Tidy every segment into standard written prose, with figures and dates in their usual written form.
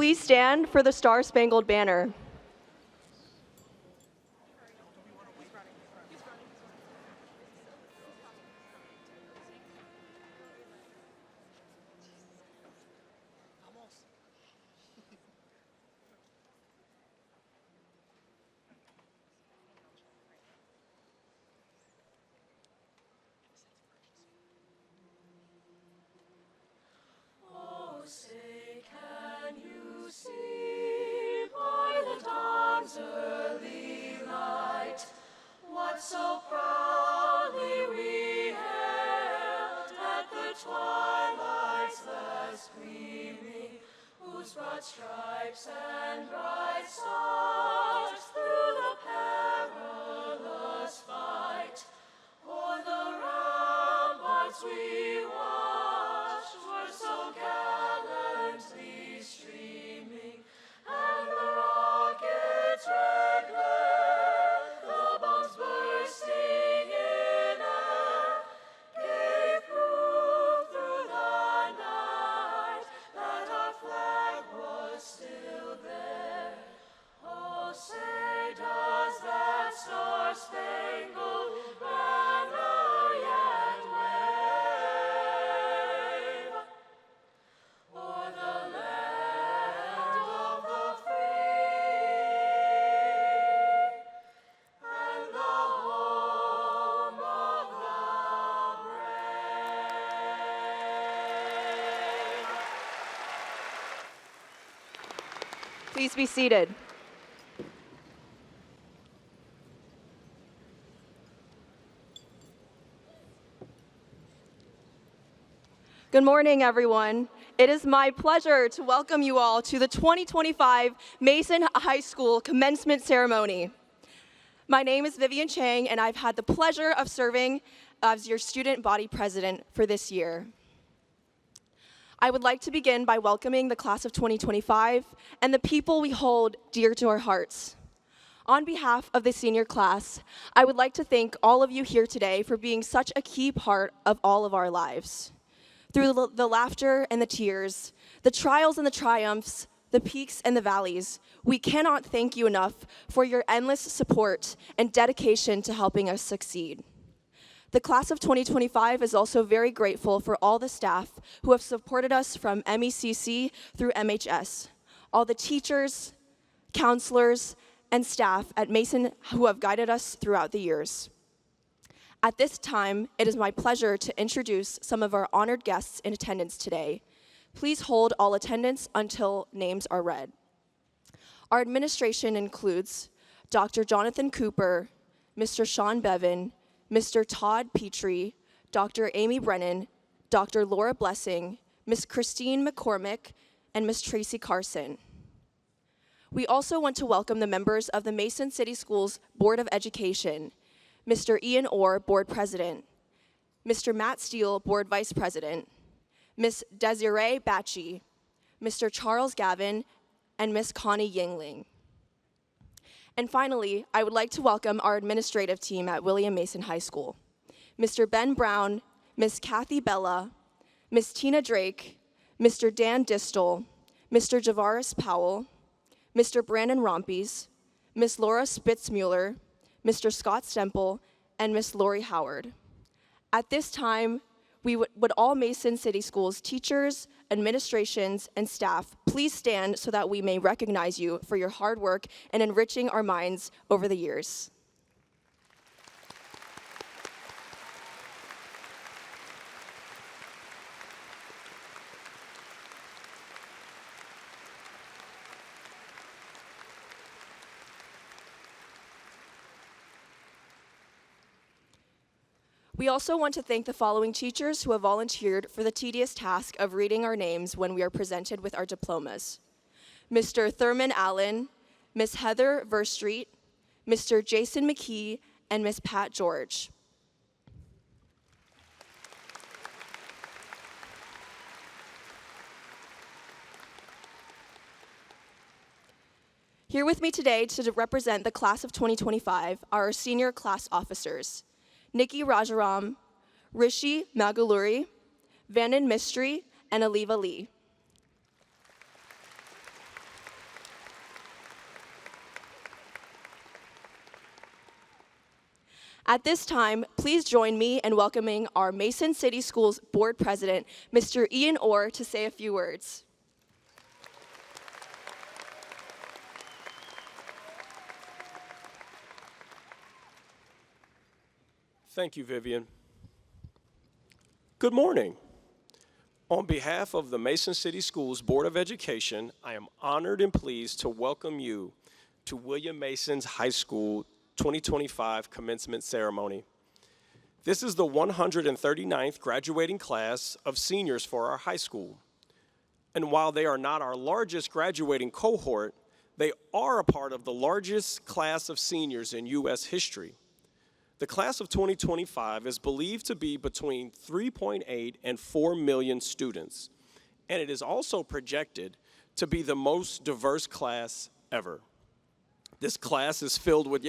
Please stand for the Star-Spangled Banner. Say, can you see by the dawn's early light what so proudly we hailed at the twilight's last gleaming, whose broad stripes and bright stars through the perilous fight o'er the ramparts we watched were so gallantly streaming, and the rocket's red glare, the bombs bursting in air, gave proof through the night that our flag was still there. Oh, say, does that star-spangled banner yet wave o'er the land of the free and the home of the brave? Please be seated. Good morning, everyone. It is my pleasure to welcome you all to the 2025 Mason High School Commencement Ceremony. My name is Vivian Chang, and I've had the pleasure of serving as your student body president for this year. I would like to begin by welcoming the class of 2025 and the people we hold dear to our hearts. On behalf of the senior class, I would like to thank all of you here today for being such a key part of all of our lives. Through the laughter and the tears, the trials and the triumphs, the peaks and the valleys, we cannot thank you enough for your endless support and dedication to helping us succeed. The class of 2025 is also very grateful for all the staff who have supported us from MECC through MHS, all the teachers, counselors, and staff at Mason who have guided us throughout the years. At this time, it is my pleasure to introduce some of our honored guests in attendance today. Please hold all attendance until names are read. Our administration includes Dr. Jonathan Cooper, Mr. Sean Bevan, Mr. Todd Petrie, Dr. Amy Brennan, Dr. Laura Blessing, Ms. Christine McCormick, and Ms. Tracy Carson. We also want to welcome the members of the Mason City Schools Board of Education, Mr. Ian Orr, Board President, Mr. Matt Steele, Board Vice President, Ms. Desiree Batchy, Mr. Charles Gavin, and Ms. Connie Yingling. And finally, I would like to welcome our administrative team at William Mason High School, Mr. Ben Brown, Ms. Kathy Bella, Ms. Tina Drake, Mr. Dan Distel, Mr. Javaris Powell, Mr. Brandon Rompies, Ms. Laura Spitzmuller, Mr. Scott Stemple, and Ms. Lori Howard. At this time, would all Mason City Schools teachers, administrations, and staff please stand so that we may recognize you for your hard work and enriching our minds over the years. We also want to thank the following teachers who have volunteered for the tedious task of reading our names when we are presented with our diplomas. Mr. Thurman Allen, Ms. Heather Verstreet, Mr. Jason McKee, and Ms. Pat George. Here with me today to represent the class of 2025 are our senior class officers, Nikki Rajaram, Rishi Magaluri, Vannan Mistry, and Aliva Lee. At this time, please join me in welcoming our Mason City Schools Board President, Mr. Ian Orr, to say a few words. Thank you, Vivian. Good morning. On behalf of the Mason City Schools Board of Education, I am honored and pleased to welcome you to William Mason's High School 2025 commencement ceremony. This is the 139th graduating class of seniors for our high school. And while they are not our largest graduating cohort, they are a part of the largest class of seniors in U.S. history. The class of 2025 is believed to be between 3.8 and 4 million students, and it is also projected to be the most diverse class ever. This class is filled with,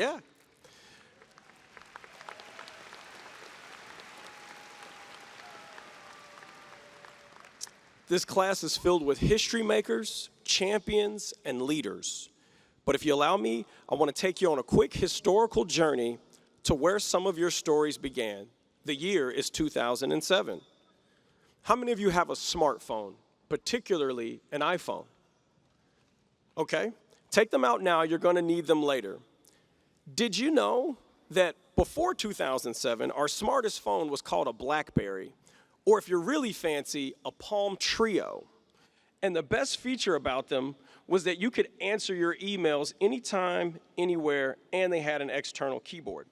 This class is filled with history makers, champions, and leaders. But if you allow me, I want to take you on a quick historical journey to where some of your stories began. The year is 2007. How many of you have a smartphone, particularly an iPhone? Okay, take them out now, you're gonna need them later. Did you know that before 2007, our smartest phone was called a BlackBerry, or if you're really fancy, a Palm Trio? And the best feature about them was that you could answer your emails anytime, anywhere, and they had an external keyboard.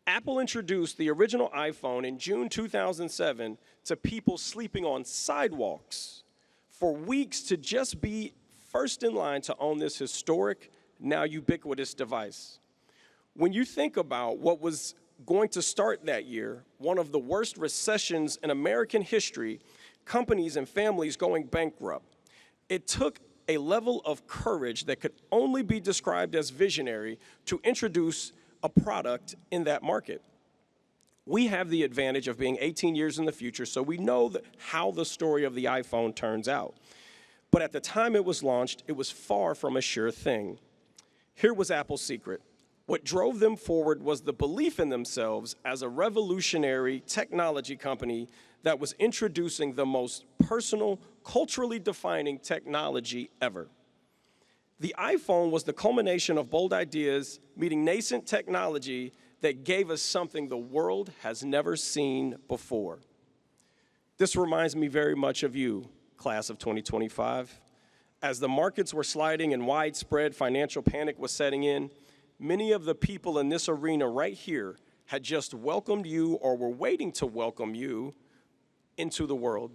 Apple introduced the original iPhone in June 2007 to people sleeping on sidewalks for weeks to just be first in line to own this historic, now ubiquitous device. When you think about what was going to start that year, one of the worst recessions in American history, companies and families going bankrupt, it took a level of courage that could only be described as visionary to introduce a product in that market. We have the advantage of being 18 years in the future, so we know how the story of the iPhone turns out. But at the time it was launched, it was far from a sure thing. Here was Apple's secret. What drove them forward was the belief in themselves as a revolutionary technology company that was introducing the most personal, culturally defining technology ever. The iPhone was the culmination of bold ideas meeting nascent technology that gave us something the world has never seen before. This reminds me very much of you, class of 2025. As the markets were sliding and widespread financial panic was setting in, many of the people in this arena right here had just welcomed you or were waiting to welcome you into the world.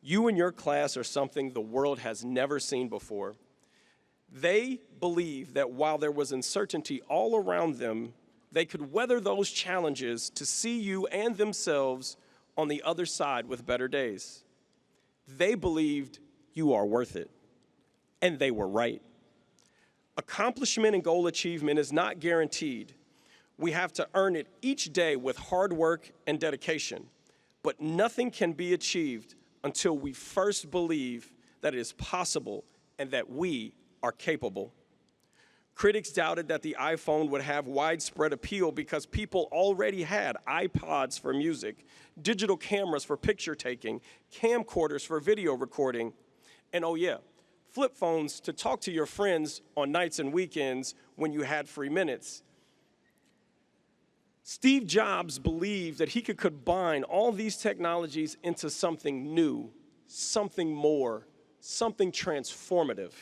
You and your class are something the world has never seen before. They believed that while there was uncertainty all around them, they could weather those challenges to see you and themselves on the other side with better days. They believed you are worth it, and they were right. Accomplishment and goal achievement is not guaranteed. We have to earn it each day with hard work and dedication, but nothing can be achieved until we first believe that it is possible and that we are capable. Critics doubted that the iPhone would have widespread appeal because people already had iPods for music, digital cameras for picture taking, camcorders for video recording, and flip phones to talk to your friends on nights and weekends when you had free minutes. Steve Jobs believed that he could combine all these technologies into something new, something more, something transformative.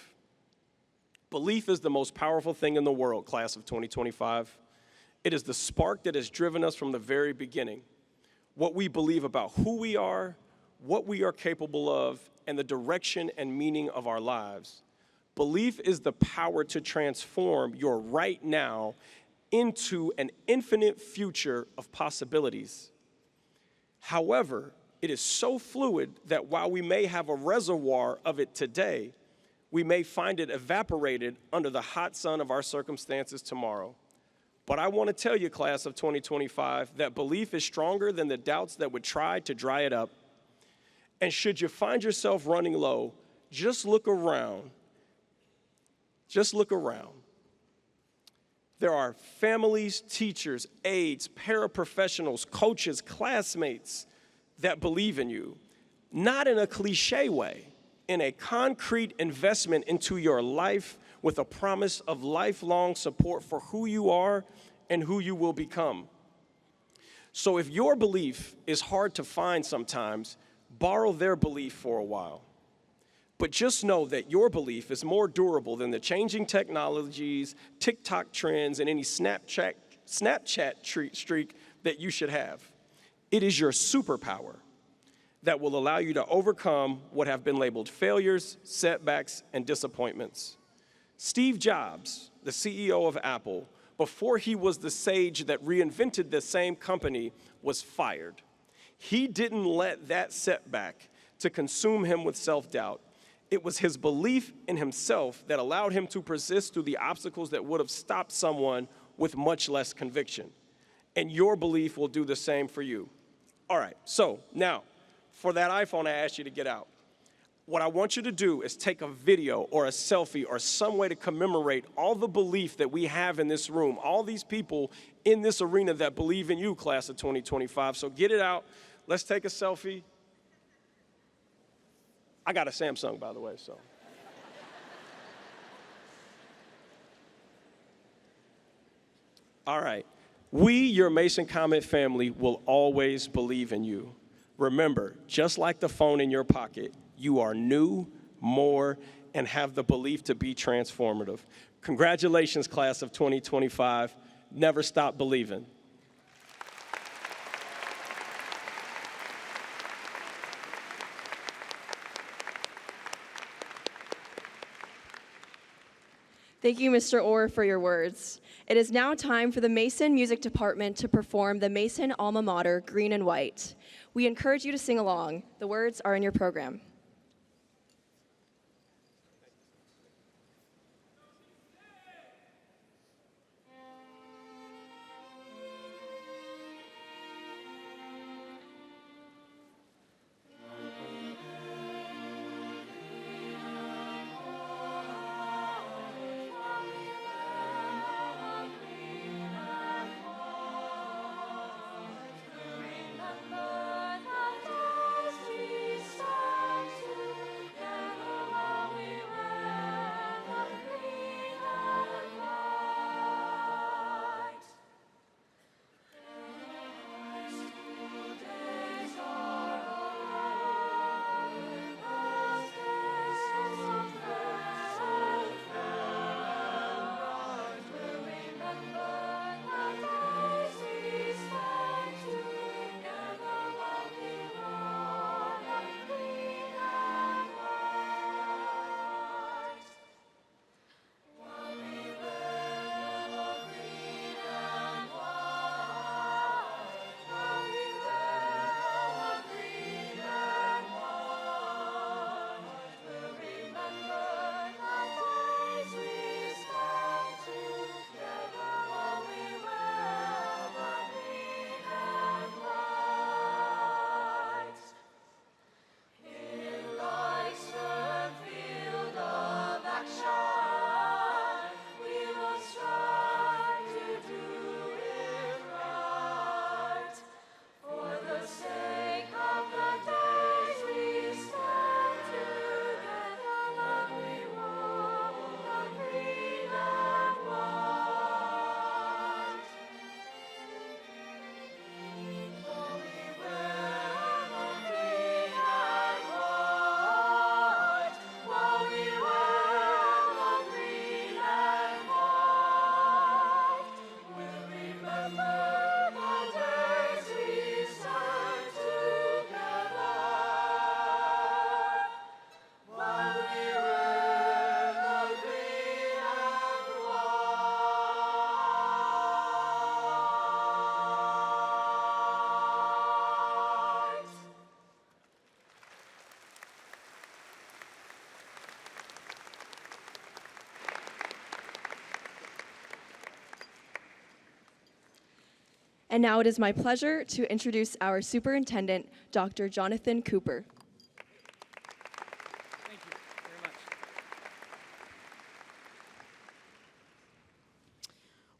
Belief is the most powerful thing in the world, class of 2025. It is the spark that has driven us from the very beginning. What we believe about who we are, what we are capable of, and the direction and meaning of our lives. Belief is the power to transform your right now into an infinite future of possibilities. However, it is so fluid that while we may have a reservoir of it today, we may find it evaporated under the hot sun of our circumstances tomorrow. But I want to tell you, class of 2025, that belief is stronger than the doubts that would try to dry it up. And should you find yourself running low, just look around. Just look around. There are families, teachers, aides, paraprofessionals, coaches, classmates that believe in you, not in a cliche way, in a concrete investment into your life with a promise of lifelong support for who you are and who you will become. So if your belief is hard to find sometimes, borrow their belief for a while. But just know that your belief is more durable than the changing technologies, TikTok trends, and any Snapchat streak that you should have. It is your superpower that will allow you to overcome what have been labeled failures, setbacks, and disappointments. Steve Jobs, the CEO of Apple, before he was the sage that reinvented the same company, was fired. He didn't let that setback to consume him with self-doubt. It was his belief in himself that allowed him to persist through the obstacles that would have stopped someone with much less conviction. And your belief will do the same for you. All right, so now, for that iPhone I asked you to get out, what I want you to do is take a video or a selfie or some way to commemorate all the belief that we have in this room, all these people in this arena that believe in you, class of 2025. So get it out. Let's take a selfie. I got a Samsung, by the way, so. All right. We, your Mason Comment family, will always believe in you. Remember, just like the phone in your pocket, you are new, more, and have the belief to be transformative. Congratulations, class of 2025. Never stop believing. Thank you, Mr. Orr, for your words. It is now time for the Mason Music Department to perform the Mason Alma Mater, Green and White. We encourage you to sing along. The words are in your program. And now it is my pleasure to introduce our superintendent, Dr. Jonathan Cooper. Thank you very much.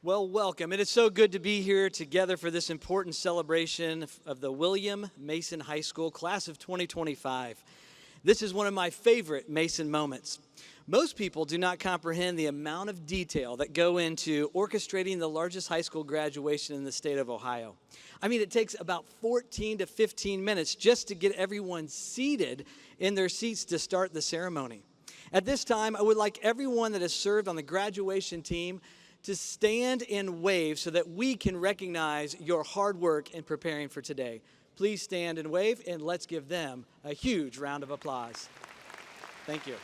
Well, welcome. It is so good to be here together for this important celebration of the William Mason High School class of 2025. This is one of my favorite Mason moments. Most people do not comprehend the amount of detail that go into orchestrating the largest high school graduation in the state of Ohio. I mean, it takes about 14 to 15 minutes just to get everyone seated in their seats to start the ceremony. At this time, I would like everyone that has served on the graduation team to stand and wave so that we can recognize your hard work in preparing for today. Please stand and wave, and let's give them a huge round of applause. Thank you.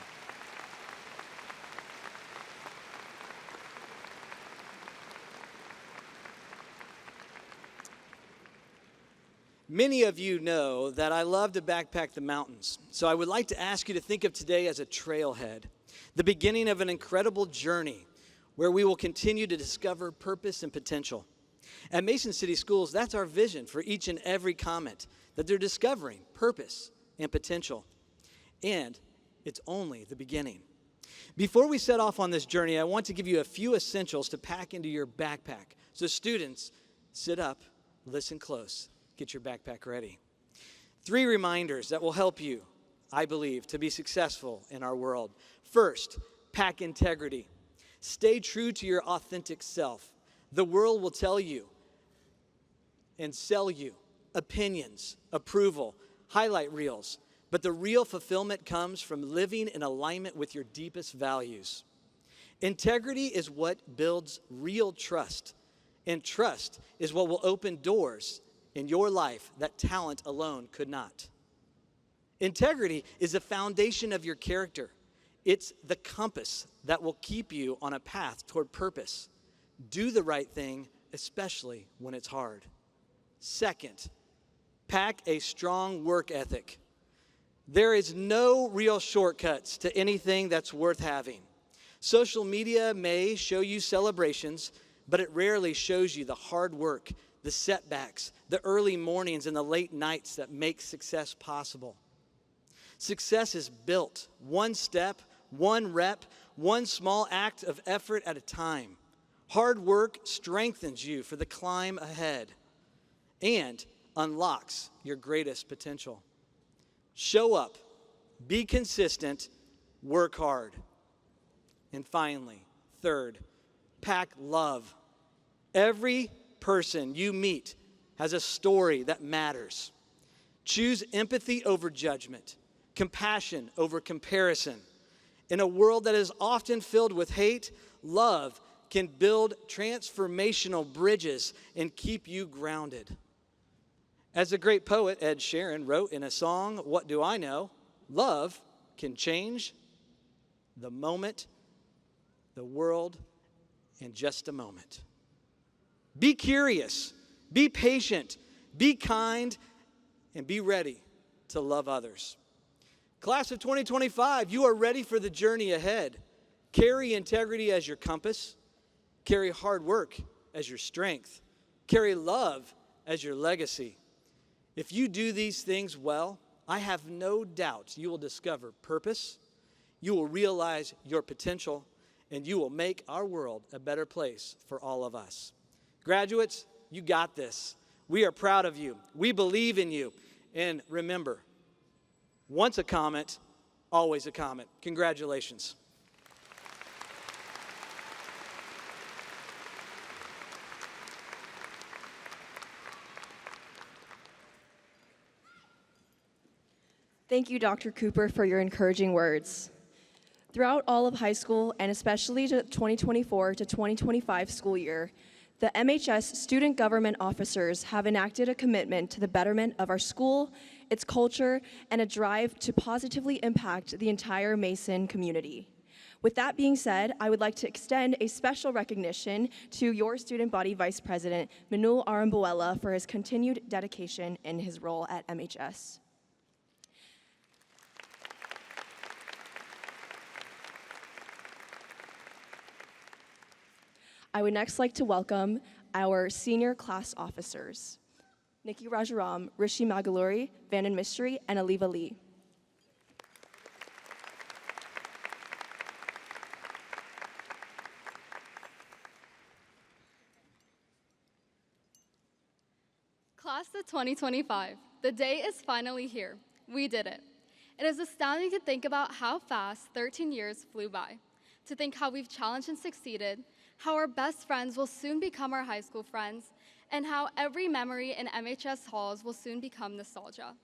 Many of you know that I love to backpack the mountains, so I would like to ask you to think of today as a trailhead, the beginning of an incredible journey where we will continue to discover purpose and potential. At Mason City Schools, that's our vision for each and every comment, that they're discovering purpose and potential. And it's only the beginning. Before we set off on this journey, I want to give you a few essentials to pack into your backpack. So students, sit up, listen close, get your backpack ready. 3 reminders that will help you, I believe, to be successful in our world. First, pack integrity. Stay true to your authentic self. The world will tell you and sell you opinions, approval, highlight reels, but the real fulfillment comes from living in alignment with your deepest values. Integrity is what builds real trust, and trust is what will open doors in your life that talent alone could not. Integrity is the foundation of your character. It's the compass that will keep you on a path toward purpose. Do the right thing, especially when it's hard. Second, pack a strong work ethic. There is no real shortcuts to anything that's worth having. Social media may show you celebrations, but it rarely shows you the hard work, the setbacks, the early mornings, and the late nights that make success possible. Success is built one step, one rep, one small act of effort at a time. Hard work strengthens you for the climb ahead and unlocks your greatest potential. Show up, be consistent, work hard. And finally, third, pack love. Every person you meet has a story that matters. Choose empathy over judgment, compassion over comparison. In a world that is often filled with hate, love can build transformational bridges and keep you grounded. As the great poet Ed Sheeran wrote in a song, "What Do I Know?" Love can change the moment, the world, in just a moment. Be curious, be patient, be kind, and be ready to love others. Class of 2025, you are ready for the journey ahead. Carry integrity as your compass. Carry hard work as your strength. Carry love as your legacy. If you do these things well, I have no doubt you will discover purpose, you will realize your potential, and you will make our world a better place for all of us. Graduates, you got this. We are proud of you. We believe in you. And remember, once a comet, always a comet. Congratulations. Thank you, Dr. Cooper, for your encouraging words. Throughout all of high school, and especially the 2024 to 2025 school year, the MHS student government officers have enacted a commitment to the betterment of our school, its culture, and a drive to positively impact the entire Mason community. With that being said, I would like to extend a special recognition to your student body vice president, Manul Arambuela, for his continued dedication in his role at MHS. I would next like to welcome our senior class officers, Nikki Rajaram, Rishi Magaluri, Vandan Mystery, and Aliva Lee. Class of 2025, the day is finally here. We did it. It is astounding to think about how fast 13 years flew by, to think how we've challenged and succeeded, how our best friends will soon become our high school friends, and how every memory in MHS halls will soon become nostalgia.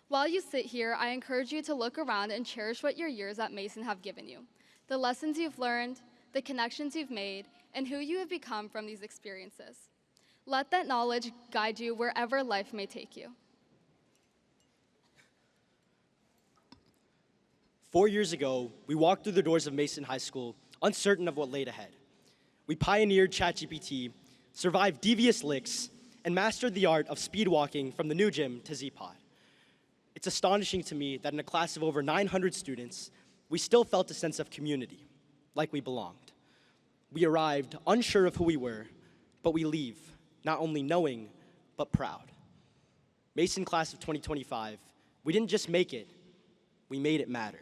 While you sit here, I encourage you to look around and cherish what your years at Mason have given you, the lessons you've learned, the connections you've made, and who you have become from these experiences. Let that knowledge guide you wherever life may take you. 4 years ago, we walked through the doors of Mason High School, uncertain of what laid ahead. We pioneered ChatGPT, survived devious licks, and mastered the art of speed walking from the new gym to Z-Pod. It's astonishing to me that in a class of over 900 students, we still felt a sense of community, like we belonged. We arrived unsure of who we were, but we leave not only knowing, but proud. Mason class of 2025, we didn't just make it, we made it matter.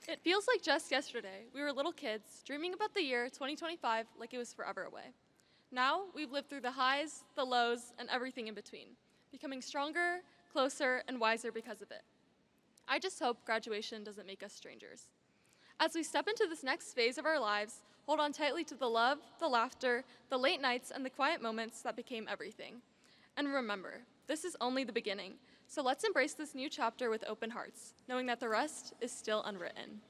It feels like just yesterday, we were little kids dreaming about the year 2025 like it was forever away. Now, we've lived through the highs, the lows, and everything in between, becoming stronger, closer, and wiser because of it. I just hope graduation doesn't make us strangers. As we step into this next phase of our lives, hold on tightly to the love, the laughter, the late nights, and the quiet moments that became everything. And remember, this is only the beginning. So let's embrace this new chapter with open hearts, knowing that the rest is still unwritten.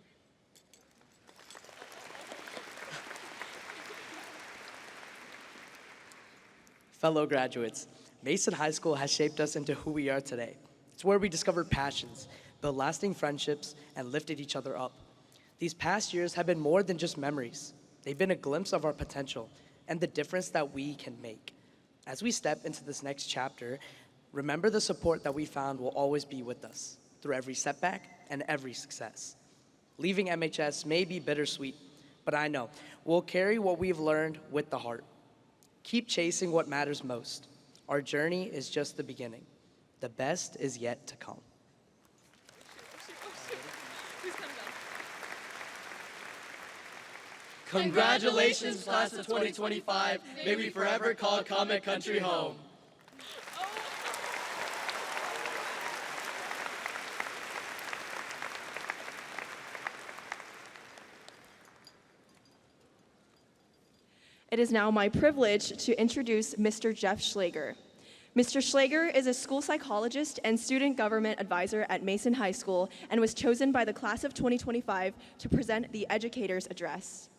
Fellow graduates, Mason High School has shaped us into who we are today. It's where we discovered passions, built lasting friendships, and lifted each other up. These past years have been more than just memories. They've been a glimpse of our potential and the difference that we can make. As we step into this next chapter, remember the support that we found will always be with us through every setback and every success. Leaving MHS may be bittersweet, but I know we'll carry what we've learned with the heart. Keep chasing what matters most. Our journey is just the beginning. The best is yet to come. Congratulations, class of 2025. May we forever call Comet Country home. It is now my privilege to introduce Mr. Jeff Schlager. Mr. Schlager is a school psychologist and student government advisor at Mason High School and was chosen by the class of 2025 to present the Educator's Address.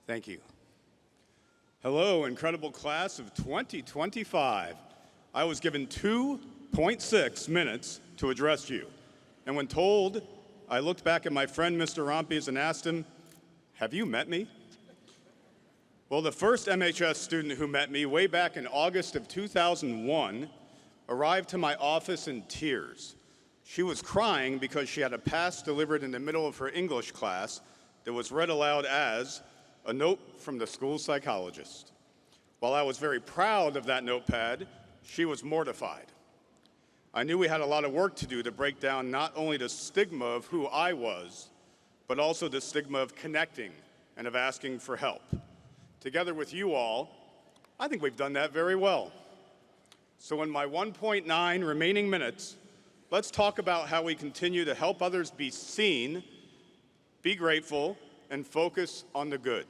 Thank you. Hello, incredible class of 2025. I was given 2.6 minutes to address you. And when told, I looked back at my friend, Mr. Rompies, and asked him, "Have you met me?" Well, the first MHS student who met me way back in August of 2001 arrived to my office in tears. She was crying because she had a pass delivered in the middle of her English class that was read aloud as a note from the school psychologist. While I was very proud of that notepad, she was mortified. I knew we had a lot of work to do to break down not only the stigma of who I was, but also the stigma of connecting and of asking for help. Together with you all, I think we've done that very well. So in my 1.9 remaining minutes, let's talk about how we continue to help others be seen, be grateful, and focus on the good.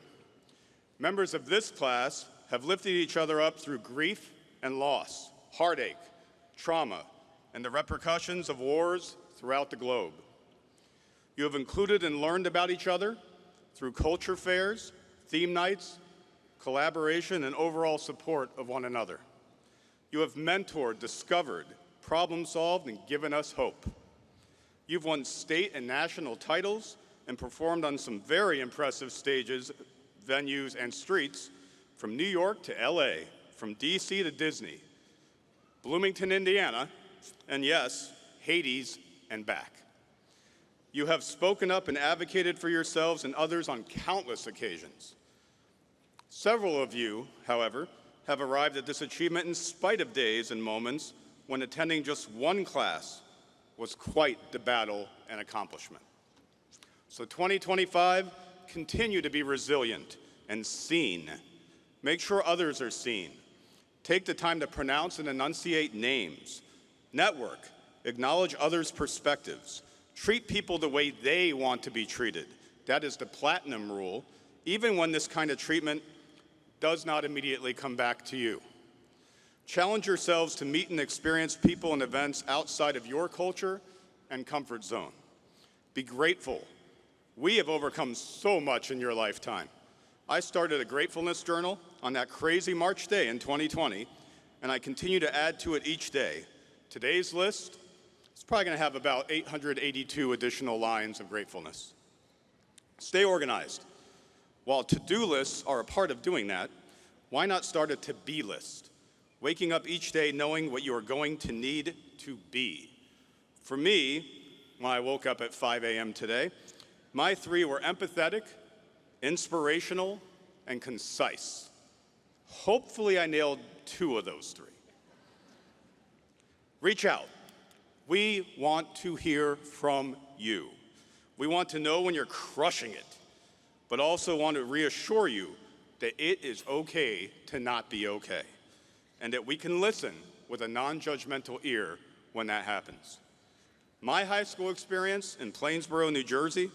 Members of this class have lifted each other up through grief and loss, heartache, trauma, and the repercussions of wars throughout the globe. You have included and learned about each other through culture fairs, theme nights, collaboration, and overall support of one another. You have mentored, discovered, problem solved, and given us hope. You've won state and national titles and performed on some very impressive stages, venues, and streets from New York to LA, from DC to Disney, Bloomington, Indiana, and yes, Hades and back. You have spoken up and advocated for yourselves and others on countless occasions. Several of you, however, have arrived at this achievement in spite of days and moments when attending just one class was quite the battle and accomplishment. So 2025, continue to be resilient and seen. Make sure others are seen. Take the time to pronounce and enunciate names. Network, acknowledge others' perspectives. Treat people the way they want to be treated. That is the platinum rule, even when this kind of treatment does not immediately come back to you. Challenge yourselves to meet and experience people and events outside of your culture and comfort zone. Be grateful. We have overcome so much in your lifetime. I started a gratefulness journal on that crazy March day in 2020, and I continue to add to it each day. Today's list is probably going to have about 882 additional lines of gratefulness. Stay organized. While to-do lists are a part of doing that, why not start a to-be list? Waking up each day knowing what you are going to need to be. For me, when I woke up at 5 a.m. today, my three were empathetic, inspirational, and concise. Hopefully I nailed 2 of those 3. Reach out. We want to hear from you. We want to know when you're crushing it, but also want to reassure you that it is okay to not be okay, and that we can listen with a non-judgmental ear when that happens. My high school experience in Plainsboro, New Jersey,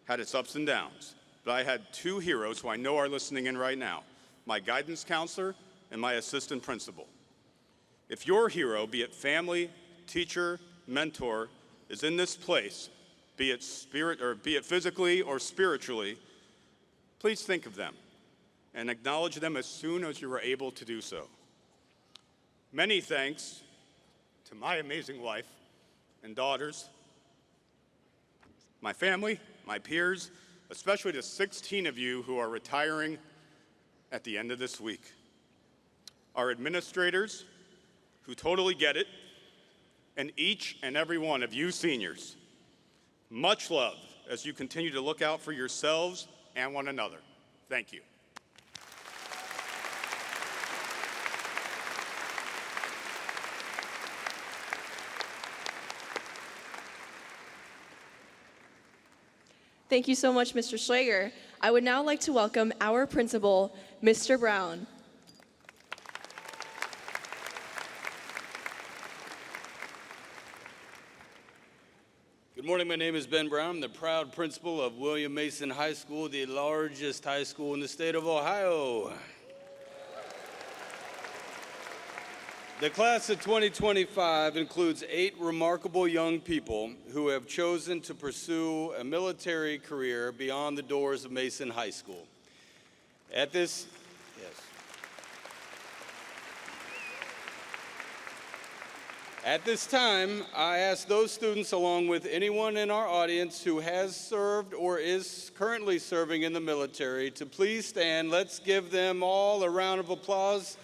had its ups and downs, but I had 2 heroes who I know are listening in right now, my guidance counselor and my assistant principal. If your hero, be it family, teacher, mentor, is in this place, be it physically or spiritually, please think of them and acknowledge them as soon as you are able to do so. Many thanks to my amazing wife and daughters, my family, my peers, especially the 16 of you who are retiring at the end of this week. Our administrators, who totally get it, and each and every one of you seniors. Much love as you continue to look out for yourselves and one another. Thank you. Thank you so much, Mr. Schlager. I would now like to welcome our principal, Mr. Brown. Good morning, my name is Ben Brown. I'm the proud principal of William Mason High School, the largest high school in the state of Ohio. The class of 2025 includes 8 remarkable young people who have chosen to pursue a military career beyond the doors of Mason High School. At this time, I ask those students, along with anyone in our audience who has served or is currently serving in the military, to please stand. Let's give them all a round of applause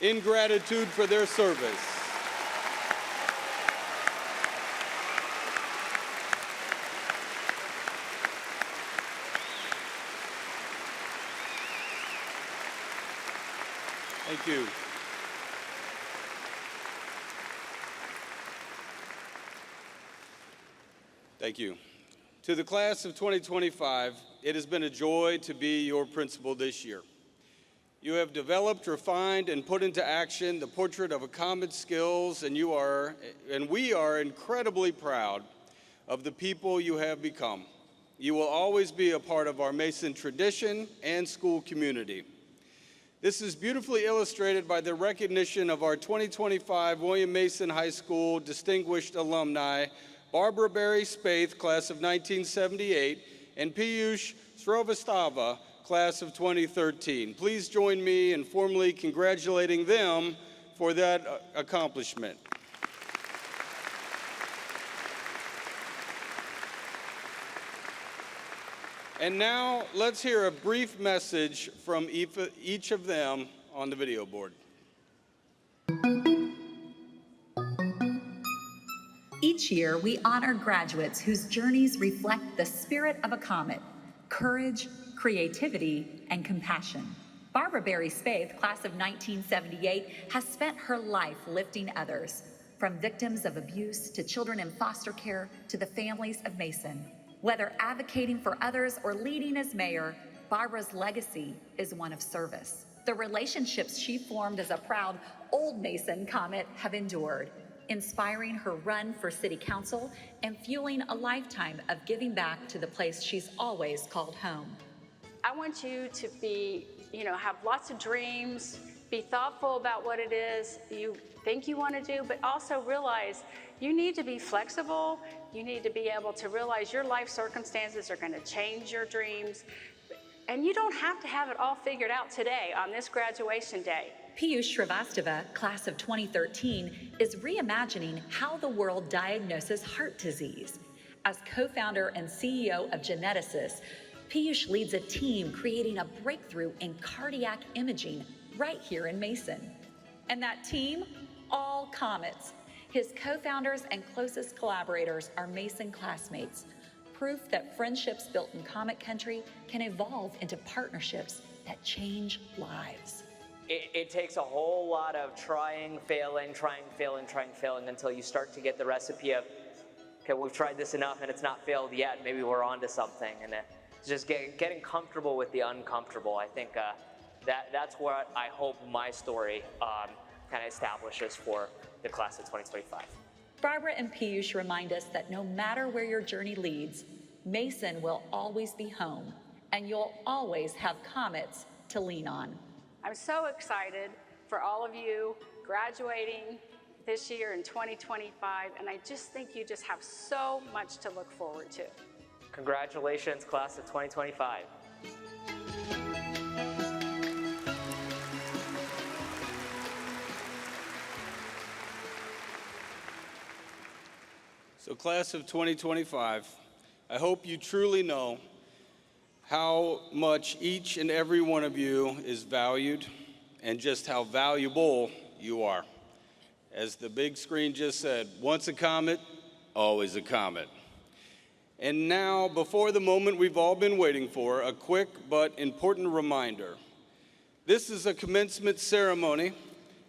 in gratitude for their service. Thank you. Thank you. To the class of 2025, it has been a joy to be your principal this year. You have developed, refined, and put into action the portrait of common skills, and we are incredibly proud of the people you have become. You will always be a part of our Mason tradition and school community. This is beautifully illustrated by the recognition of our 2025 William Mason High School distinguished alumni, Barbara Berry Spaeth, class of 1978, and Piyush Srovastava, class of 2013. Please join me in formally congratulating them for that accomplishment. And now let's hear a brief message from each of them on the video board. Each year, we honor graduates whose journeys reflect the spirit of a comet: courage, creativity, and compassion. Barbara Berry Spaeth, class of 1978, has spent her life lifting others, from victims of abuse to children in foster care to the families of Mason. Whether advocating for others or leading as mayor, Barbara's legacy is one of service. The relationships she formed as a proud Old Mason Comet have endured, inspiring her run for city council and fueling a lifetime of giving back to the place she's always called home. I want you to be, have lots of dreams, be thoughtful about what it is you think you want to do, but also realize you need to be flexible. You need to be able to realize your life circumstances are going to change your dreams. And you don't have to have it all figured out today on this graduation day. Piyush Srivastava, class of 2013, is reimagining how the world diagnoses heart disease. As co-founder and CEO of Geneticists, Piyush leads a team creating a breakthrough in cardiac imaging right here in Mason. And that team, all Comets. His co-founders and closest collaborators are Mason classmates, proof that friendships built in Comet Country can evolve into partnerships that change lives. It takes a whole lot of trying, failing until you start to get the recipe of, okay, we've tried this enough and it's not failed yet, maybe we're onto something. And just getting comfortable with the uncomfortable. I think that's what I hope my story kind of establishes for the class of 2025. Barbara and Piyush remind us that no matter where your journey leads, Mason will always be home, and you'll always have Comets to lean on. I'm so excited for all of you graduating this year in 2025, and I just think you just have so much to look forward to. Congratulations, class of 2025. So class of 2025, I hope you truly know how much each and every one of you is valued and just how valuable you are. As the big screen just said, once a Comet, always a Comet. And now, before the moment we've all been waiting for, a quick but important reminder. This is a commencement ceremony,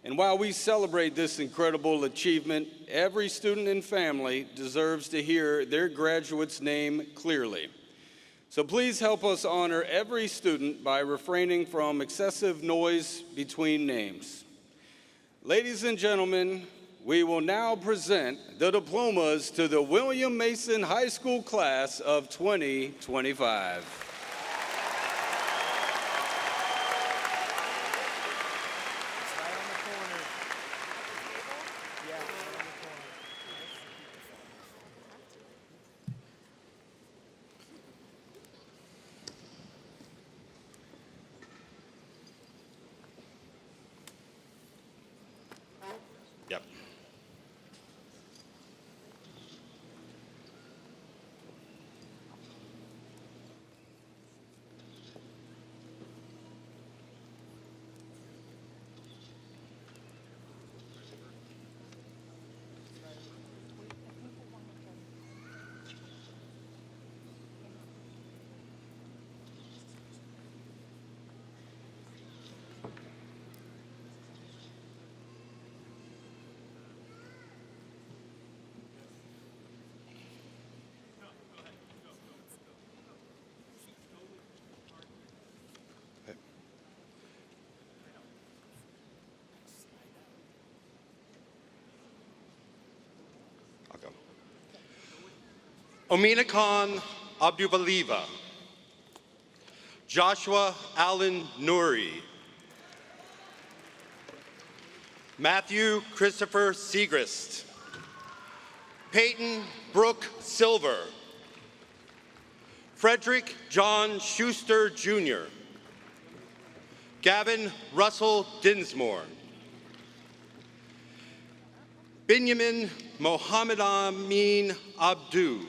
and while we celebrate this incredible achievement, every student and family deserves to hear their graduate's name clearly. So please help us honor every student by refraining from excessive noise between names. Ladies and gentlemen, we will now present the diplomas to the William Mason High School class of 2025. Yep. Omina Khan Abdubaliva, Joshua Allen Nuri, Matthew Christopher Segrist, Peyton Brooke Silver, Frederick John Schuster Jr., Gavin Russell Dinsmore, Benjamin Mohammed Amin Abdu,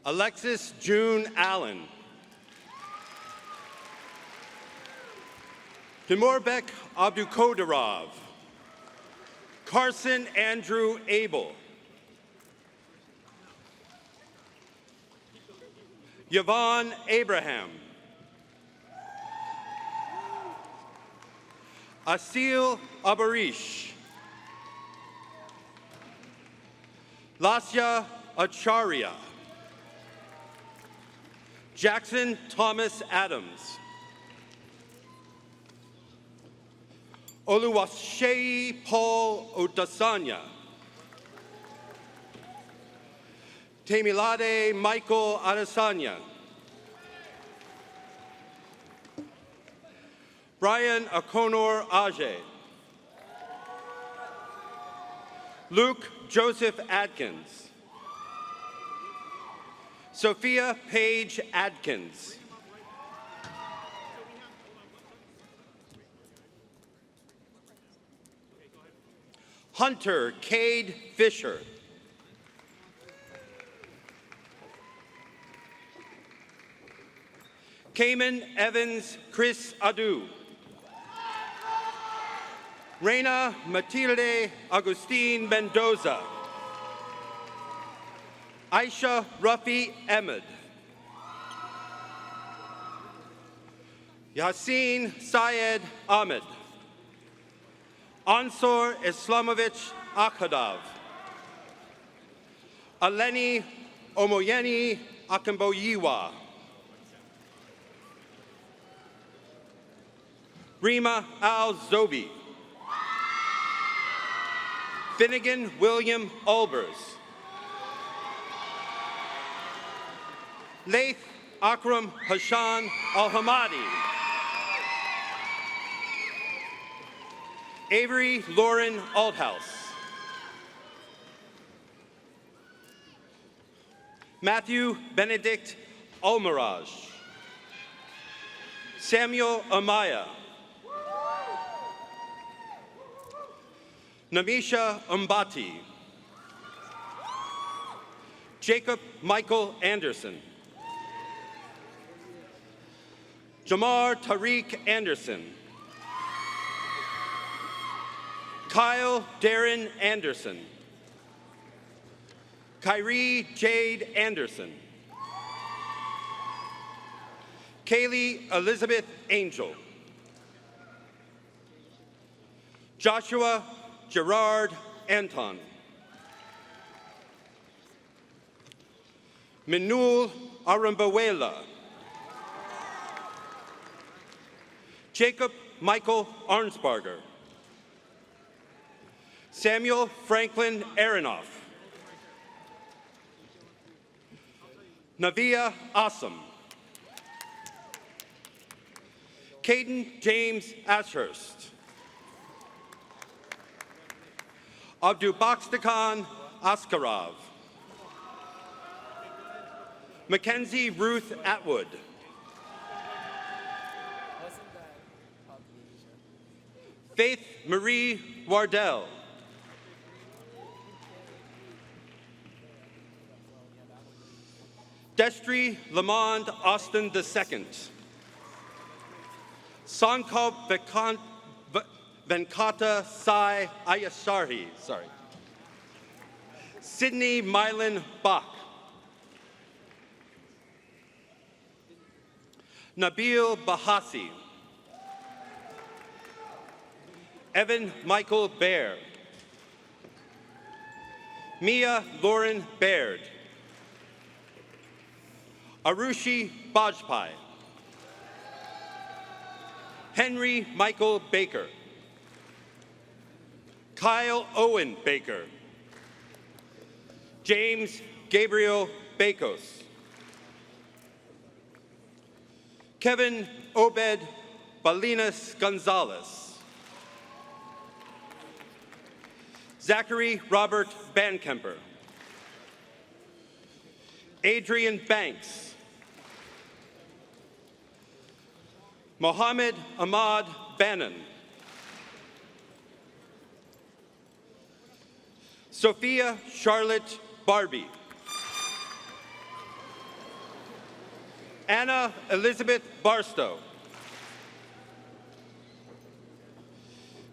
Alexis June Allen, Timurbek Abdukodarov. Carson Andrew Abel. Yvonne Abraham. Asil Abarish. Lasya Acharya. Jackson Thomas Adams. Oluwaseyi Paul Odasanya. Temilade Michael Adesanya. Brian Akonor Aje. Luke Joseph Adkins. Sophia Paige Adkins. Hunter Cade Fisher. Cayman Evans Chris Adu. Reina Matilde Agustin Mendoza. Aisha Rafi Ahmed. Yasin Syed Ahmed. Ansor Islamovich Akhadav. Aleni Omoyeni Akamboyiwa. Rima Al-Zobi. Finnegan William Albers. Laith Akram Hashan Al-Hamadi. Avery Lauren Althouse. Matthew Benedict Almiraj. Samuel Amaya. Namisha Umbati. Jacob Michael Anderson. Jamar Tariq Anderson. Kyle Darren Anderson. Kyrie Jade Anderson. Kaylee Elizabeth Angel. Joshua Gerard Anton. Minul Arambawela. Jacob Michael Arnsparger. Samuel Franklin Aronoff. Navia Assam. Caden James Ashurst. Abdubakstakhan Askarov. Mackenzie Ruth Atwood. Faith Marie Wardell. Destry Lamond Austin II. Sankov Venkata Sai Ayasharhi, Sydney Mylan Bach. Nabil Bahasi. Evan Michael Baer. Mia Lauren Baird. Arushi Bajpai. Henry Michael Baker. Kyle Owen Baker. James Gabriel Bakos. Kevin Obed Balinas Gonzalez. Zachary Robert Bankemper. Adrian Banks. Mohammed Ahmad Bannon. Sophia Charlotte Barbie. Anna Elizabeth Barstow.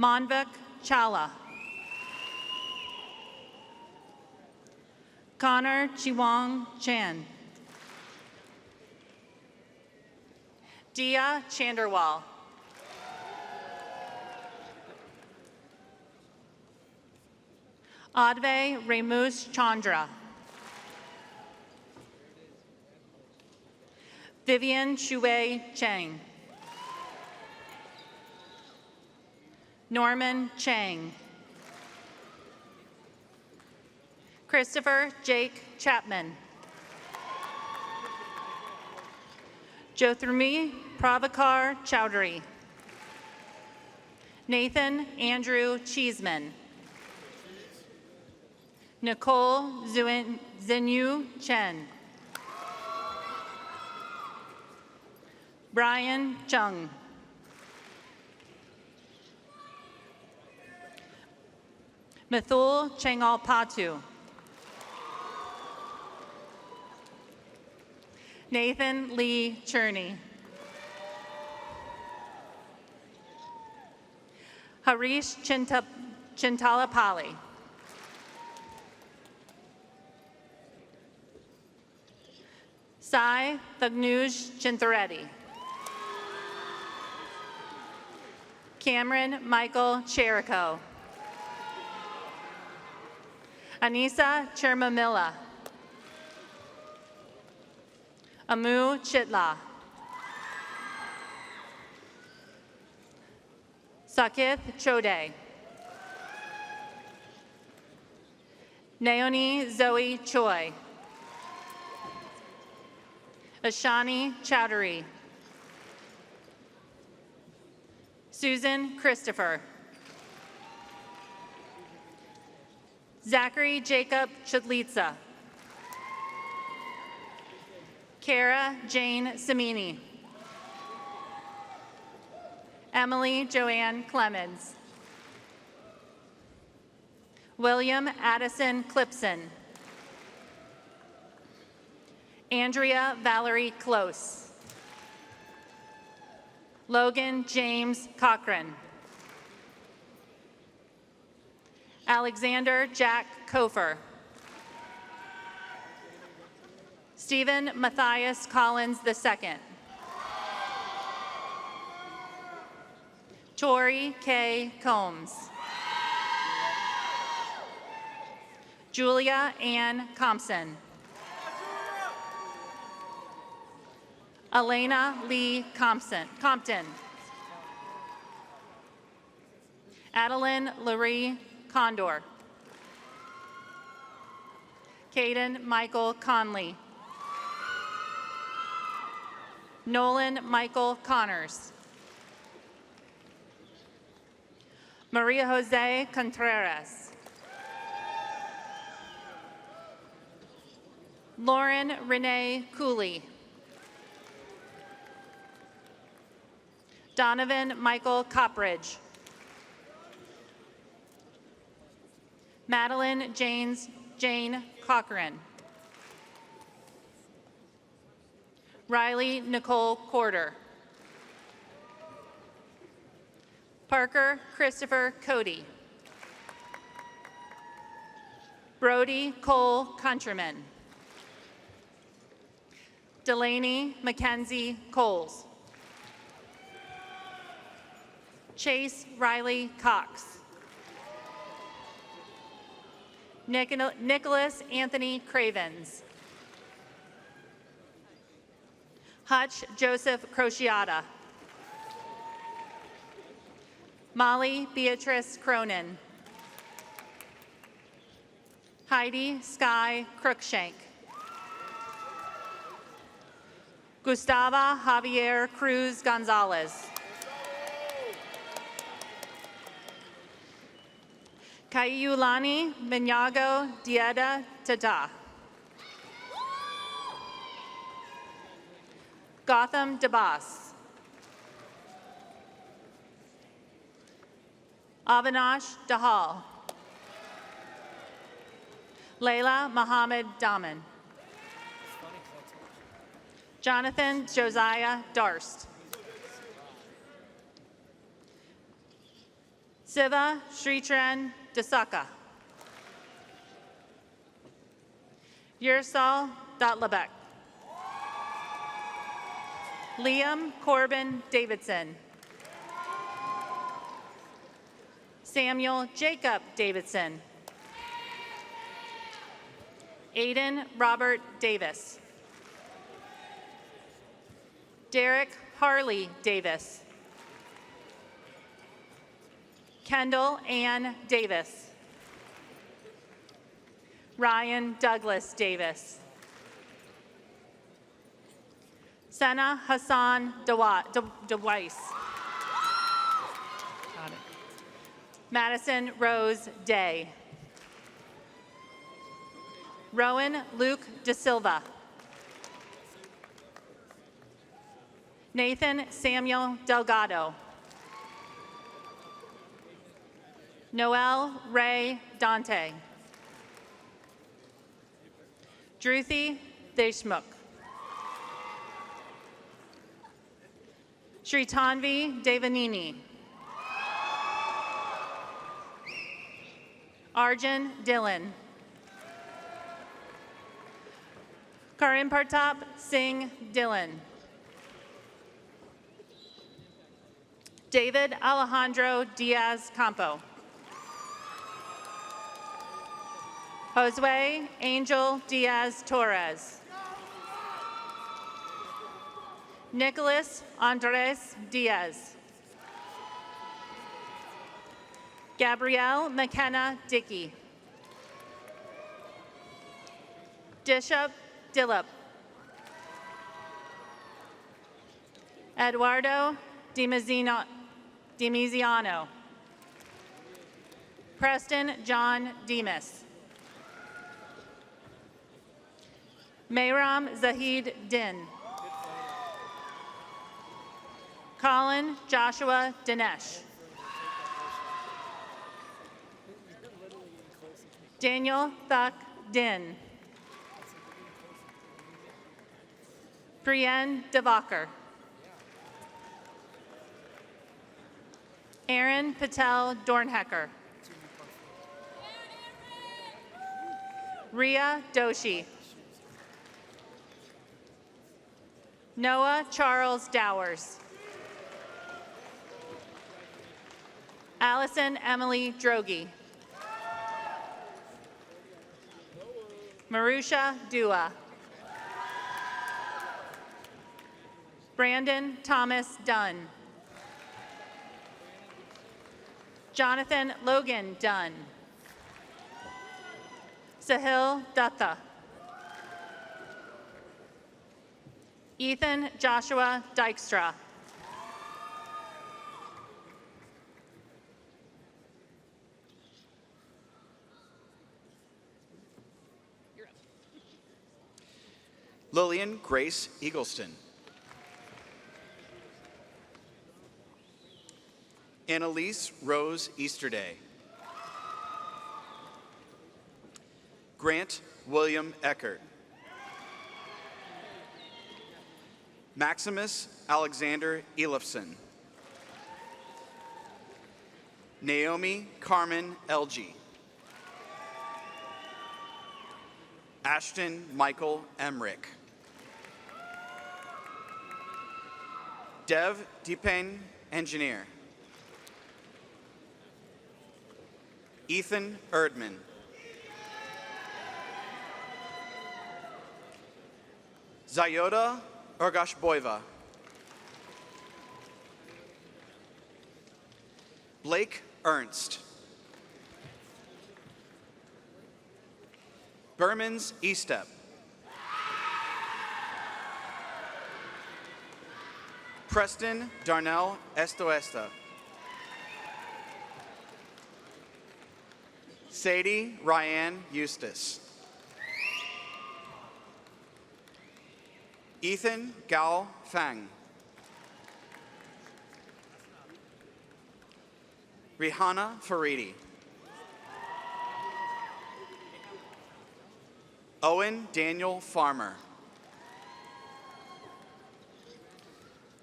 Manvik Challa. Connor Chiwang Chan. Dia Chanderwal. Adve Remus Chandra. Vivian Shui Chang. Norman Chang. Christopher Jake Chapman. Jyothirmi Pravakar Chowdhury. Nathan Andrew Cheeseman. Nicole Zhenyu Chen. Brian Chung. Mithul Chengal Patu. Nathan Lee Cherney. Harish Chintalapalli. Sai Thagnuj Chintareddy. Cameron Michael Cherico. Anisa Chermamilla. Amu Chitla. Sakith Chode. Naomi Zoe Choi. Ashani Chowdhury. Susan Christopher. Zachary Jacob Chudlitsa. Kara Jane Samini. Emily Joanne Clemens. William Addison Clipson. Andrea Valerie Close. Logan James Cochran. Alexander Jack Kofer. Stephen Matthias Collins II. Tori K. Combs. Julia Ann Compson. Elena Lee Compton. Adeline Laree Condor. Caden Michael Conley. Nolan Michael Connors. Maria Jose Contreras. Lauren Renee Cooley. Donovan Michael Copridge. Madeline Jane Cochran. Riley Nicole Corder. Parker Christopher Cody. Brody Cole Countryman. Delaney Mackenzie Coles. Chase Riley Cox. Nicholas Anthony Cravens. Hutch Joseph Crociata. Molly Beatrice Cronin. Heidi Sky Crookshank. Gustava Javier Cruz Gonzalez. Kaiulani Minyago Dieda Tata. Gotham DeBas. Avinash Dahal. Layla Mohammed Daman. Jonathan Josiah Darst. Siva Sritran Dasaka. Yursal Datlabek. Liam Corbin Davidson. Samuel Jacob Davidson. Aiden Robert Davis. Derek Harley Davis. Kendall Ann Davis. Ryan Douglas Davis. Senna Hassan DeWeiss. Got it. Madison Rose Day. Rowan Luke De Silva. Nathan Samuel Delgado. Noel Ray Dante. Druthi Deshmukh. Shri Tanvi Devanini. Arjun Dillon. Karim Partap Singh Dillon. David Alejandro Diaz Campo. Josue Angel Diaz Torres. Nicholas Andres Diaz. Gabrielle McKenna Dickey. Dishop Dillop. Eduardo Dimiziano. Preston John Demas. Mayram Zahid Din. Colin Joshua Dinesh. Daniel Thak Din. Priyan Devakar. Aaron Patel Dornhecker. Ria Doshi. Noah Charles Dowers. Allison Emily Drogi. Marusha Dua. Brandon Thomas Dunn. Jonathan Logan Dunn. Sahil Datta. Ethan Joshua Dykstra. Lillian Grace Eagleston. Annalise Rose Easterday. Grant William Eckert. Maximus Alexander Elifson. Naomi Carmen Elgie. Ashton Michael Emrick. Dev Deepen Engineer. Ethan Erdman. Zayota Urgashboyeva. Blake Ernst. Bermans Estep. Preston Darnell Estoesta. Sadie Ryan Eustace. Ethan Gao Fang. Rihanna Faridi. Owen Daniel Farmer.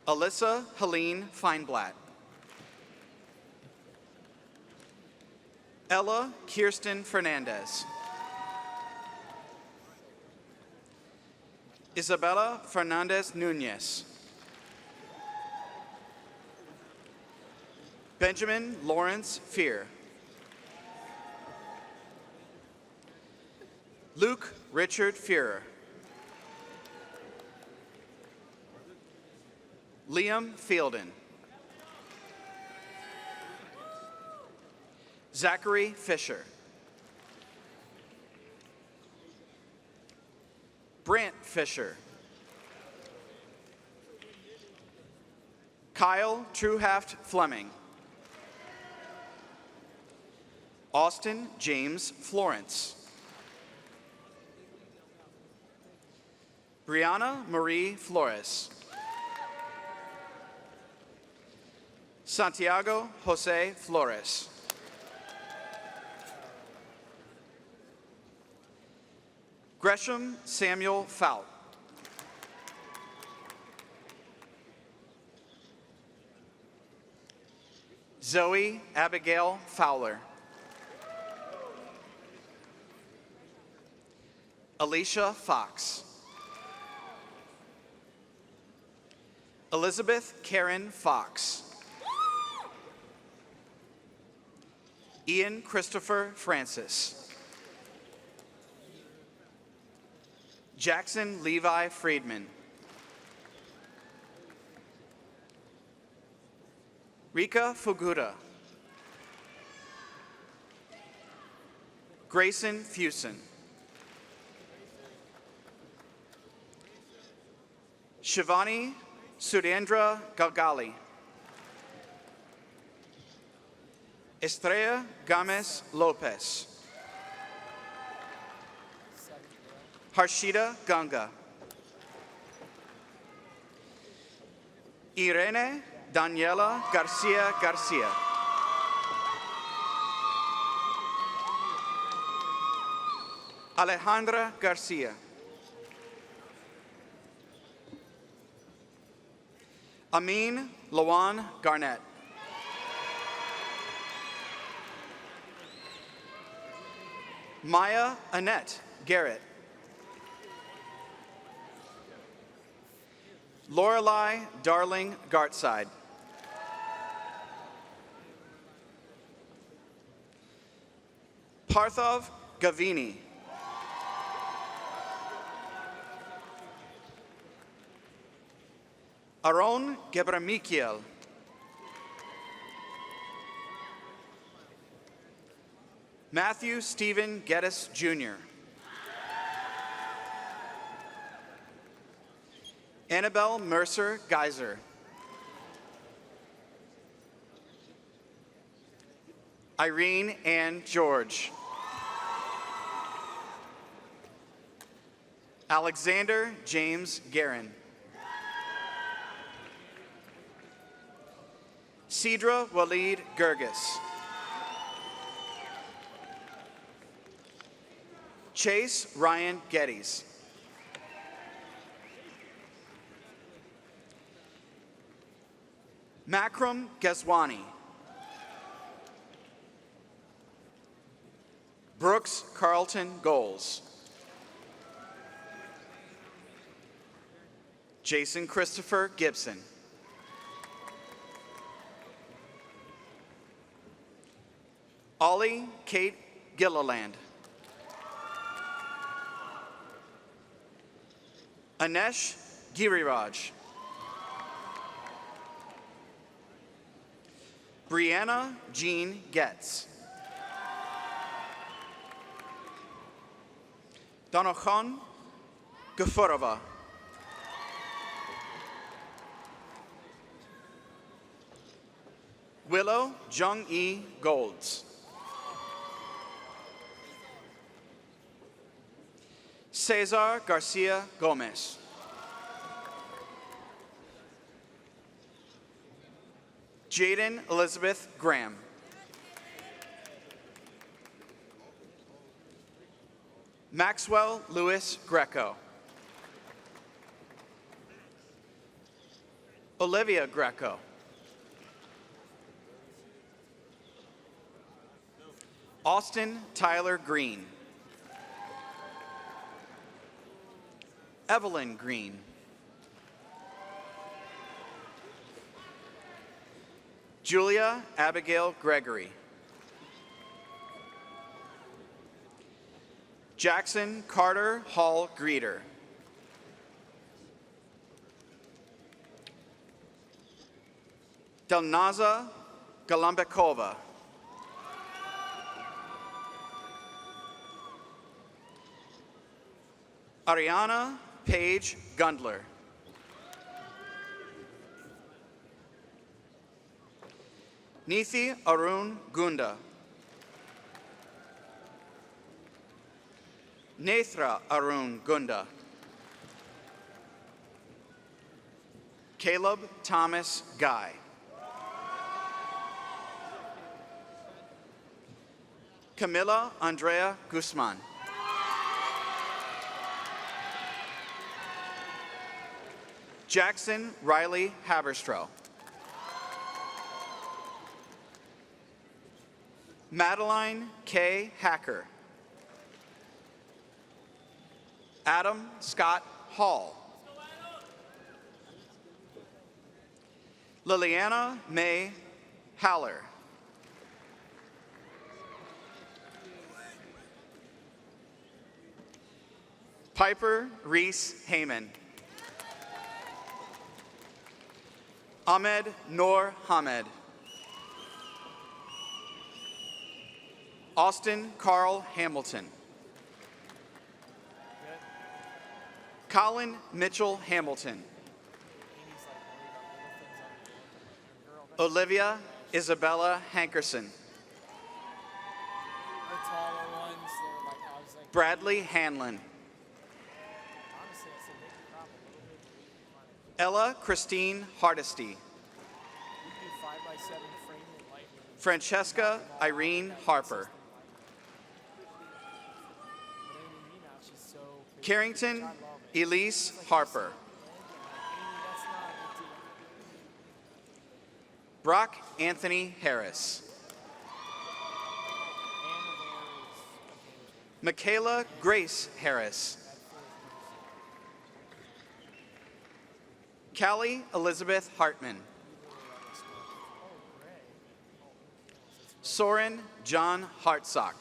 Alyssa Helene Feinblatt. Ella Kirsten Fernandez. Isabella Fernandez Nunez. Benjamin Lawrence Fear. Luke Richard Fearer. Liam Fielden. Zachary Fisher. Brant Fisher. Kyle Truhaft Fleming. Austin James Florence. Brianna Marie Flores. Santiago Jose Flores. Gresham Samuel Fout. Zoe Abigail Fowler. Alicia Fox. Elizabeth Karen Fox. Ian Christopher Francis. Jackson Levi Friedman. Rika Fuguta. Grayson Fusen. Shivani Sudendra Galgali. Estrella Gomez Lopez. Harshita Ganga. Irene Daniela Garcia Garcia. Alejandra Garcia. Amin Lawan Garnett. Maya Annette Garrett. Lorelei Darling Gartside. Parthov Gavini. Aaron Gebremikiel. Matthew Stephen Geddes Jr. Annabelle Mercer Geyser. Irene Ann George. Alexander James Guerin. Cedra Walid Gergis. Chase Ryan Geddes. Makram Geswani. Brooks Carlton Goals. Jason Christopher Gibson. Ollie Kate Gilliland. Anesh Giriraj. Brianna Jean Getz. Donohan Gafurova. Willow Jung-E Golds. Cesar Garcia Gomez. Jaden Elizabeth Graham. Maxwell Lewis Greco. Olivia Greco. Austin Tyler Green. Evelyn Green. Julia Abigail Gregory. Jackson Carter Hall Greeter. Delnaza Galambekova. Ariana Paige Gundler. Nithi Arun Gunda. Nethra Arun Gunda. Caleb Thomas Guy. Camila Andrea Guzman. Jackson Riley Haberstroh. Madeline K. Hacker. Adam Scott Hall. Liliana May Haller. Piper Reese Heyman. Ahmed Noor Hamed. Austin Carl Hamilton. Colin Mitchell Hamilton. Olivia Isabella Hankerson. Bradley Hanlon. Ella Christine Hardesty. Francesca Irene Harper. Carrington Elise Harper. Brock Anthony Harris. Michaela Grace Harris. Callie Elizabeth Hartman. Soren John Hartsock.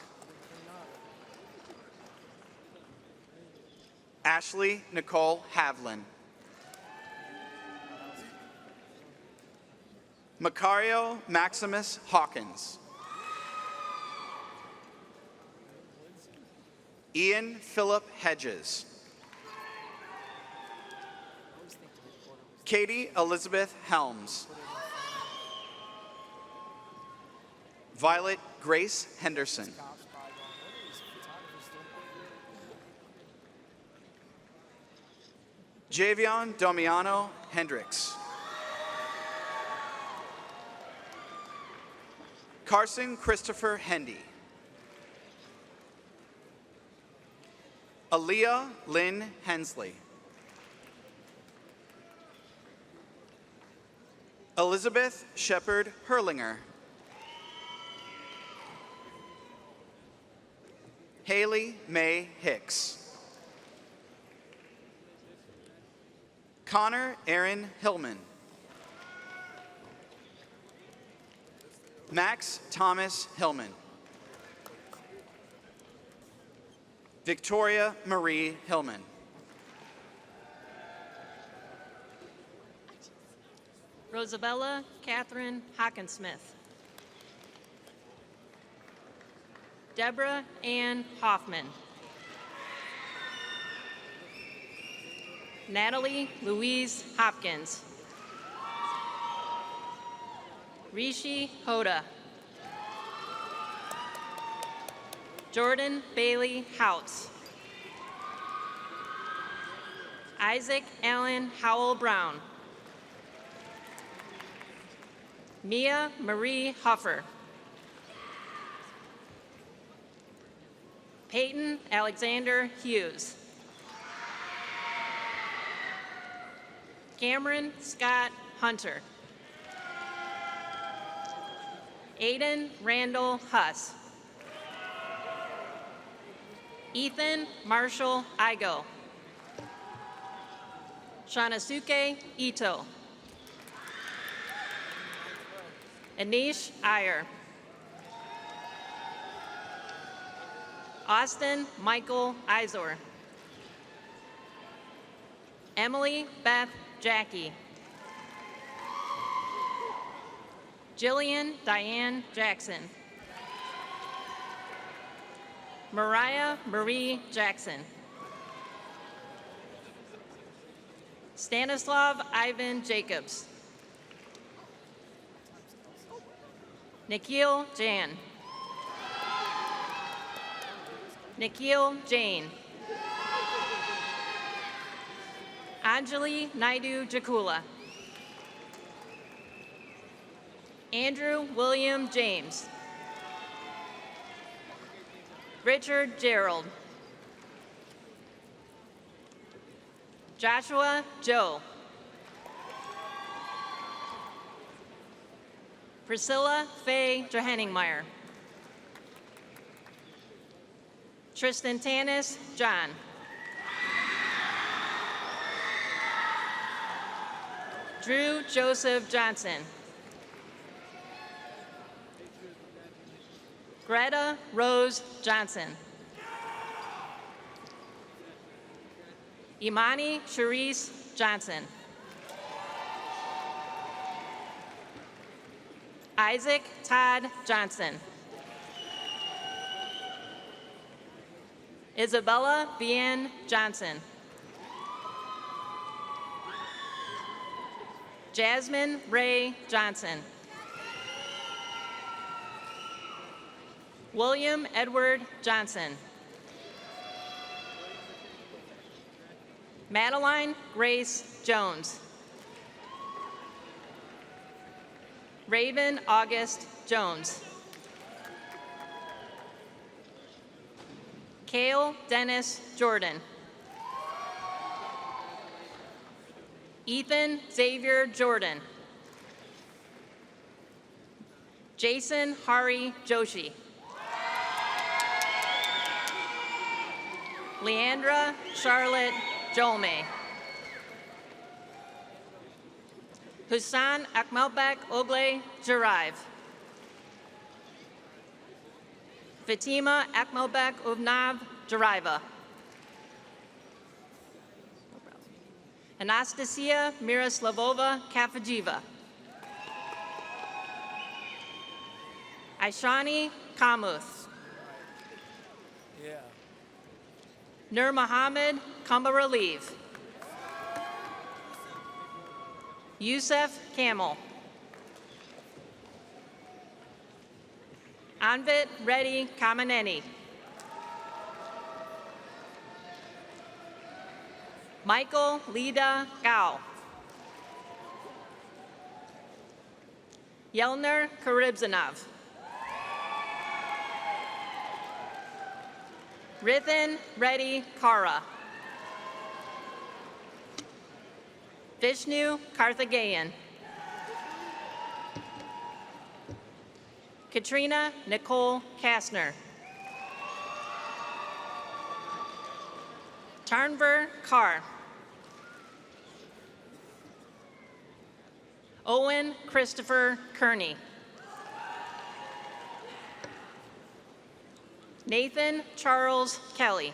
Ashley Nicole Havlin. Macario Maximus Hawkins. Ian Philip Hedges. Katie Elizabeth Helms. Violet Grace Henderson. Javion Domiano Hendricks. Carson Christopher Hendy. Aaliyah Lynn Hensley. Elizabeth Shepard Herlinger. Haley May Hicks. Connor Aaron Hillman. Max Thomas Hillman. Victoria Marie Hillman. Rosabella Catherine Hockensmith. Deborah Ann Hoffman. Natalie Louise Hopkins. Rishi Hoda. Jordan Bailey Houts. Isaac Allen Howell Brown. Mia Marie Huffer. Peyton Alexander Hughes. Cameron Scott Hunter. Aiden Randall Huss. Ethan Marshall Igo. Shanosuke Ito. Anish Iyer. Austin Michael Izor. Emily Beth Jackie. Jillian Diane Jackson. Mariah Marie Jackson. Stanislav Ivan Jacobs. Nikhil Jan. Nikhil Jane. Anjali Naidu Jakula. Andrew William James. Richard Gerald. Joshua Joe. Priscilla Faye Johanningmeyer. Tristan Tanis John. Drew Joseph Johnson. Greta Rose Johnson. Imani Charisse Johnson. Isaac Todd Johnson. Isabella Bien Johnson. Jasmine Ray Johnson. William Edward Johnson. Madeline Grace Jones. Raven August Jones. Cale Dennis Jordan. Ethan Xavier Jordan. Jason Hari Joshi. Leandra Charlotte Jolme. Hussan Akmalbek Ogle Jarive. Fatima Akmalbek Uvnav Jariva. Anastasia Miroslavova Kafajiva. Aishani Kamuth. Nur Mohammed Kambaraliv. Yusef Camel. Anvit Reddy Kamaneni. Michael Lida Gao. Yelner Karibzanov. Rithan Reddy Kara. Vishnu Karthagayan. Katrina Nicole Kastner. Tarnver Carr. Owen Christopher Kearney. Nathan Charles Kelly.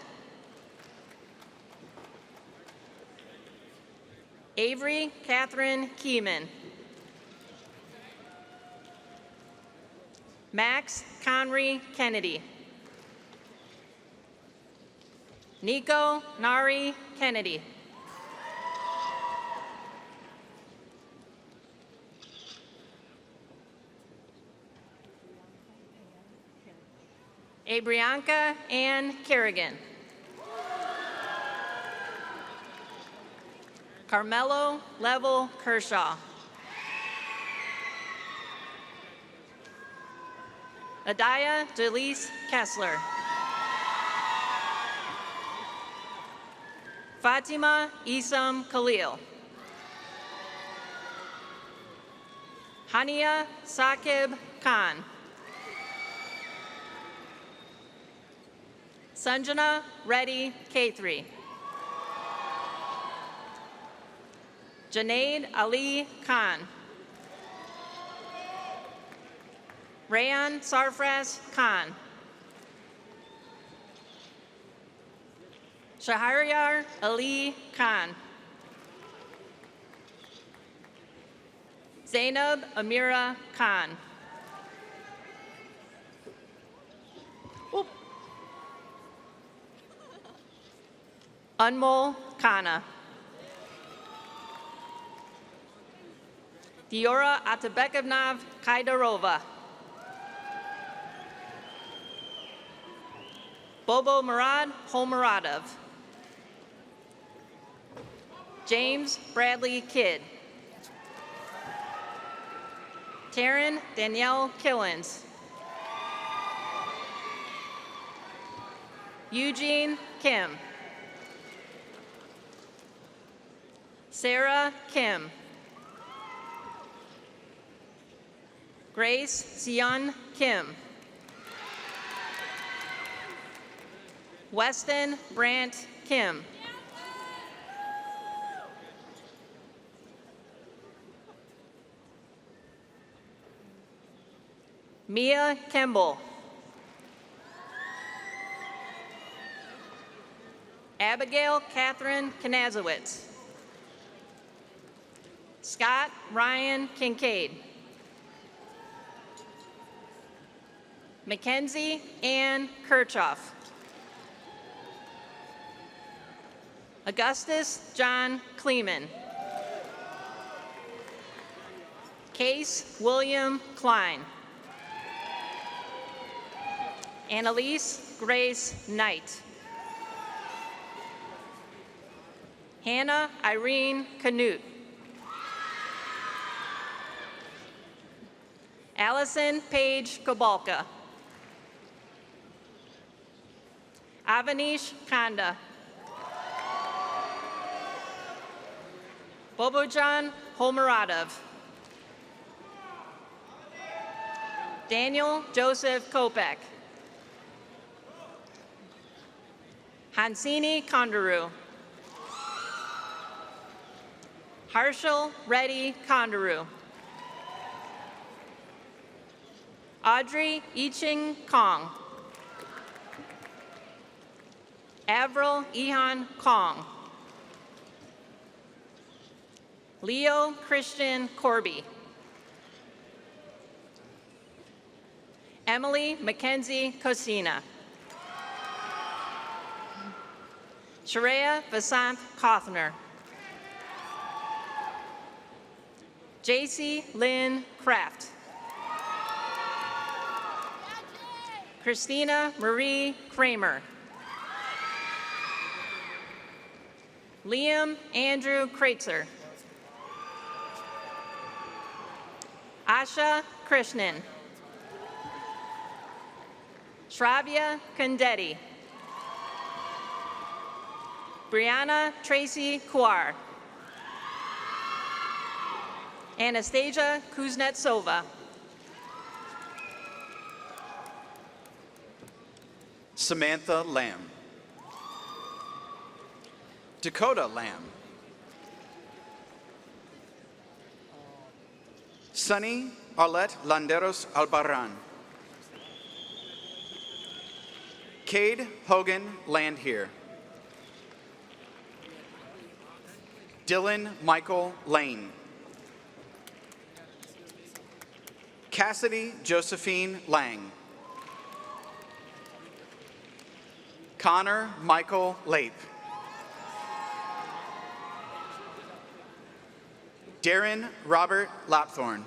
Avery Catherine Keeman. Max Conry Kennedy. Nico Nari Kennedy. Abrianka Ann Kerrigan. Carmelo Level Kershaw. Adaya Delise Kessler. Fatima Isam Khalil. Hania Saqib Khan. Sanjana Reddy, K3. Junaid Ali Khan. Rayan Sarfraz Khan. Shahriyar Ali Khan. Zainab Amira Khan. Anmol Khanna. Diora Atabekevnav Kaidarova. Bobo Murad Holmuradov. James Bradley Kidd. Taryn Danielle Killens. Eugene Kim. Sarah Kim. Grace Sion Kim. Weston Brant Kim. Mia Kimball. Abigail Catherine Knazowitz. Scott Ryan Kincaid. Mackenzie Ann Kirchhoff. Augustus John Kleeman. Case William Klein. Annalise Grace Knight. Hannah Irene Canute. Allison Paige Kabalka. Avanish Kanda. Bobojan Holmuradov. Daniel Joseph Kopek. Hansini Kondaru. Harshal Reddy Kondaru. Audrey Iching Kong. Avril Ihan Kong. Leo Christian Corby. Emily Mackenzie Cosina. Sharia Vasant Kothner. JC Lynn Kraft. Christina Marie Kramer. Liam Andrew Kreitzer. Asha Krishnan. Shravya Kandetti. Brianna Tracy Kuar. Anastasia Kuznetsova. Samantha Lamb. Dakota Lamb. Sunny Arlette Landeros Albarran. Cade Hogan Landhere. Dylan Michael Lane. Cassidy Josephine Lang. Connor Michael Lape. Darren Robert Lapthorne.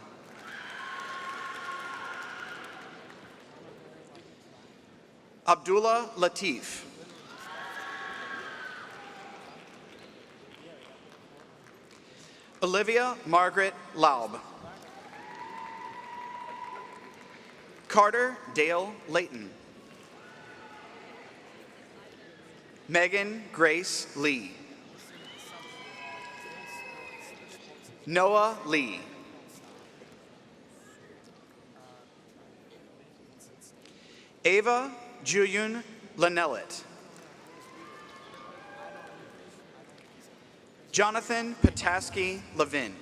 Abdullah Latif. Olivia Margaret Laub. Carter Dale Layton. Megan Grace Lee. Noah Lee. Ava Juyun Lanellet. Jonathan Pataski Levin.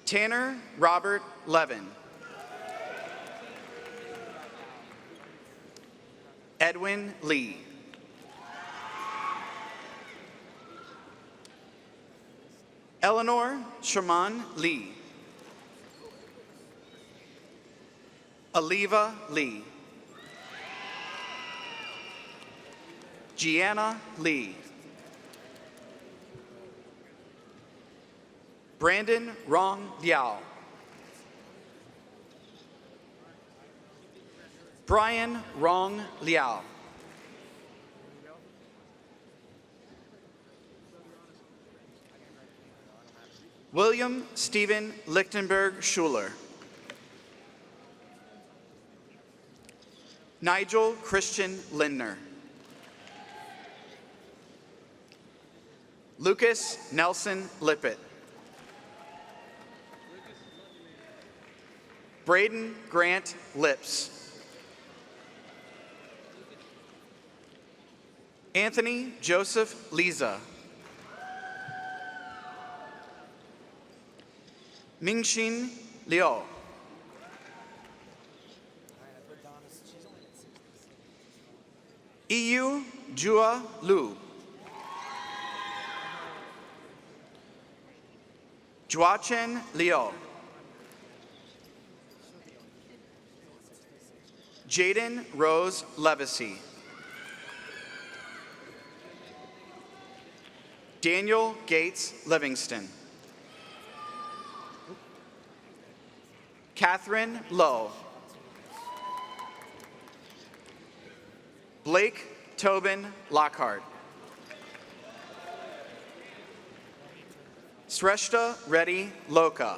Tanner Robert Levin. Edwin Lee. Eleanor Sherman Lee. Aliva Lee. Gianna Lee. Brandon Rong Liao. Brian Rong Liao. William Stephen Lichtenberg Schuler. Nigel Christian Lindner. Lucas Nelson Lippett. Braden Grant Lips. Anthony Joseph Liza. Mingxin Liu. Iyu Jua Lu. Juachen Liu. Jaden Rose Levacy. Daniel Gates Livingston. Catherine Lowe. Blake Tobin Lockhart. Sreshta Reddy Loka.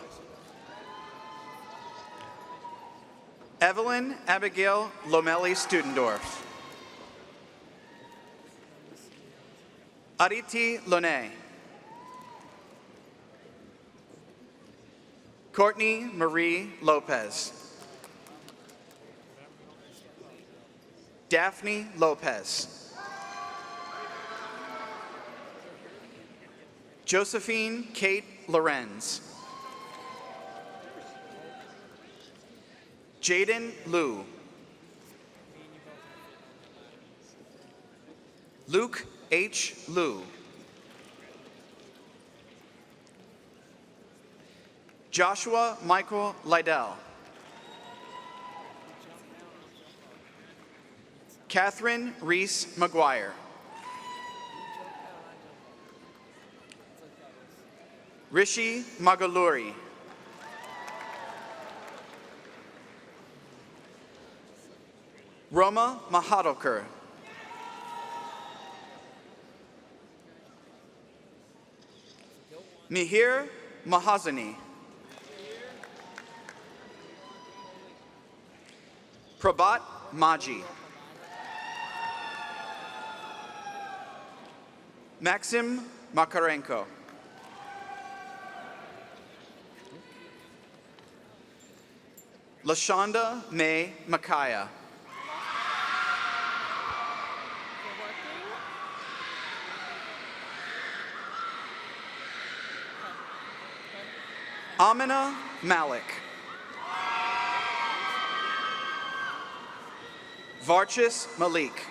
Evelyn Abigail Lomeli Studendorf. Aditi Lone. Courtney Marie Lopez. Daphne Lopez. Josephine Kate Lorenz. Jaden Liu. Luke H. Liu. Joshua Michael Lydell. Catherine Reese McGuire. Rishi Magaluri. Roma Mahadolkar. Mihir Mahazani. Prabhat Maji. Maxim Makarenko. Lashonda May Makaya. Amina Malik. Varchis Malik.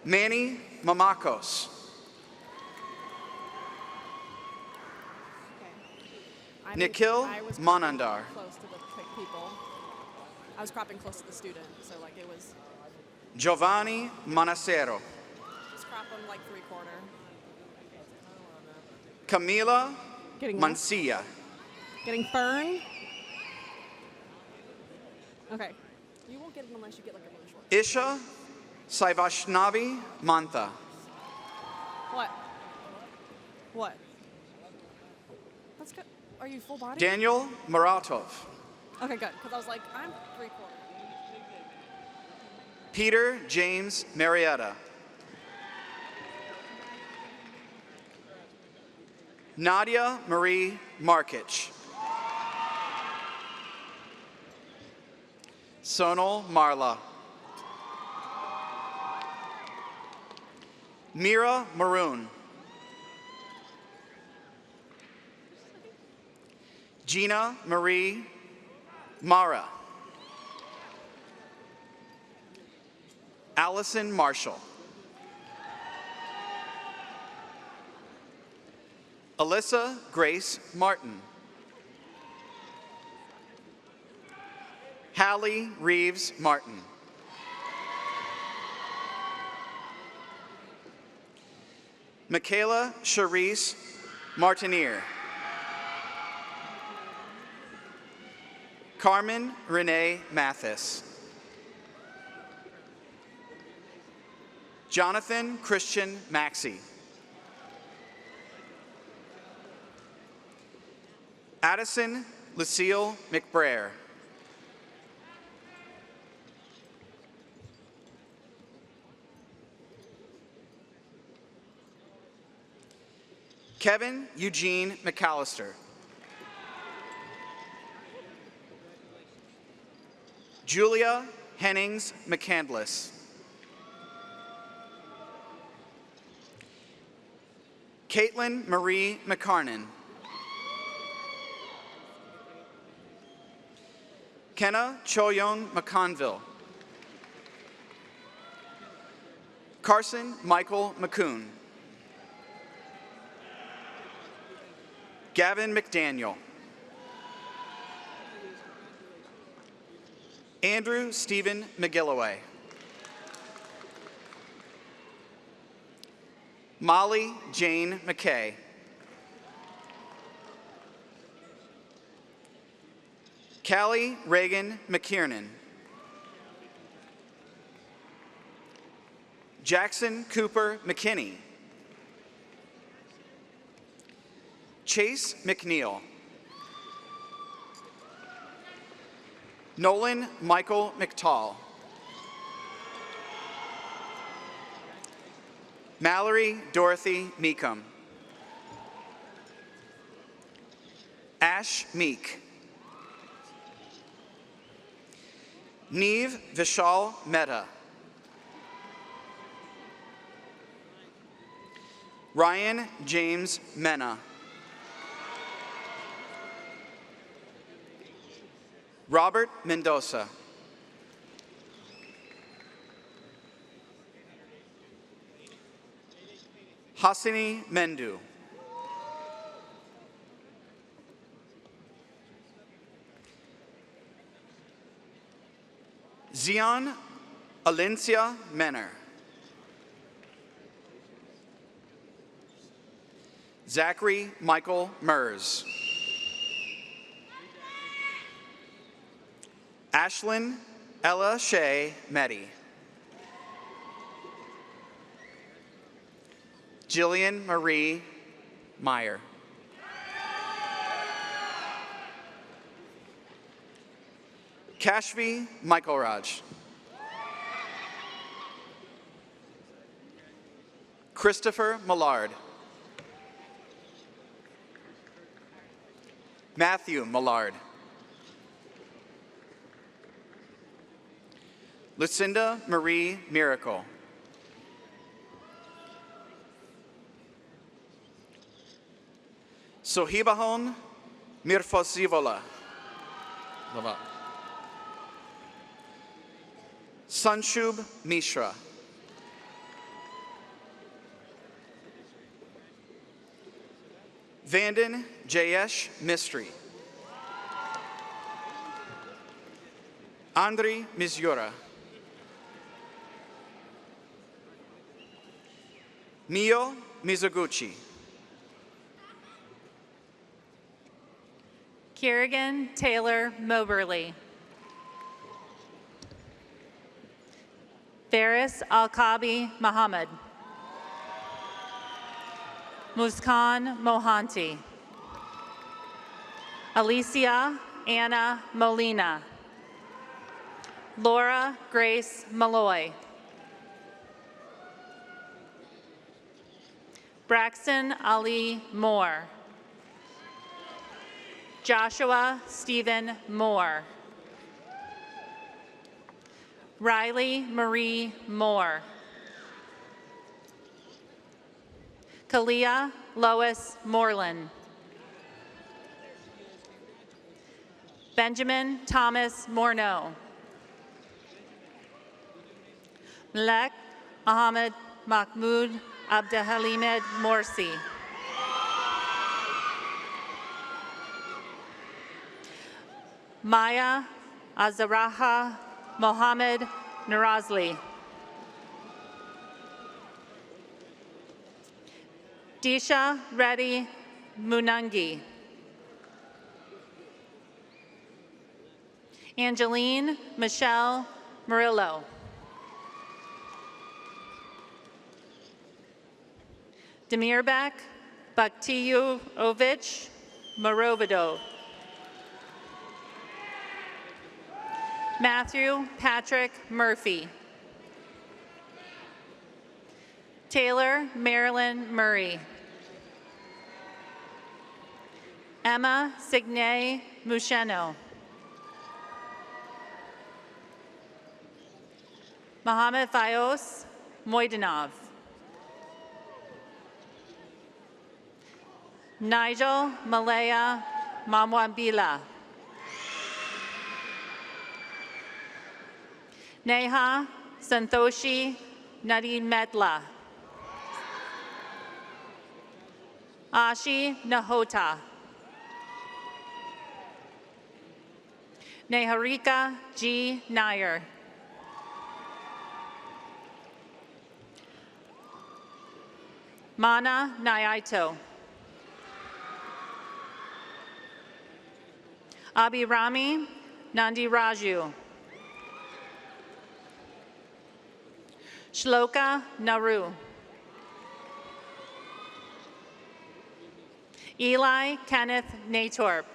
Manny Mamakos. Nikhil Manandar. Close to the people. I was cropping close to the student, so like it was. Giovanni Manacero. Just crop them like 3/4. Camila Getting what? Mancia. Getting fern. Okay. You won't get it unless you get like a really short. Isha Saivashnavi Mantha. What? What? That's good. Are you full body? Daniel Maratov. Okay, good. Because I was like, I'm 3/4. Peter James Marietta. Nadia Marie Markich. Sonal Marla. Mira Maroon. Gina Marie Mara. Allison Marshall. Alyssa Grace Martin. Hallie Reeves Martin. Michaela Charisse Martinier. Carmen Renee Mathis. Jonathan Christian Maxey. Addison Lucille McBrayer. Kevin Eugene McAllister. Julia Hennings McCandless. Caitlin Marie McCarnan. Kenna Choyong McConville. Carson Michael McCoon. Gavin McDaniel. Andrew Stephen McGilloway. Molly Jane McKay. Callie Reagan McKiernan. Jackson Cooper McKinney. Chase McNeil. Nolan Michael McTall. Mallory Dorothy Meekum. Ash Meek. Neve Vishal Mehta. Ryan James Mena. Robert Mendoza. Hassani Mendu. Zion Alencia Menner. Zachary Michael Mers. Ashlyn Ella Shea Meddy. Jillian Marie Meyer. Kashvi Michael Raj. Christopher Millard. Matthew Millard. Lucinda Marie Miracle. Sohibahon Mirfosivola. Sanshub Mishra. Vanden Jayesh Mistry. Andri Mizyura. Mio Mizoguchi. Kerrigan Taylor Moberly. Faris Alkabi Muhammad. Muskan Mohanty. Alicia Anna Molina. Laura Grace Malloy. Braxton Ali Moore. Joshua Stephen Moore. Riley Marie Moore. Kalia Lois Moreland. Benjamin Thomas Morneau. Malek Ahmed Mahmoud Abdelhalimed Morsi. Maya Azaraha Mohammed Narazli. Disha Reddy Munungi. Angeline Michelle Murillo. Demirbek Baktiyovich Morovidov. Matthew Patrick Murphy. Taylor Marilyn Murray. Emma Signe Musheno. Mohammed Fayos Moidanov. Nigel Malaya Mamwambila. Neha Santhoshi Nadimetla. Ashi Nahota. Neharika G. Nair. Mana Naito. Abhirami Nandi Raju. Shloka Naru. Eli Kenneth Natorp.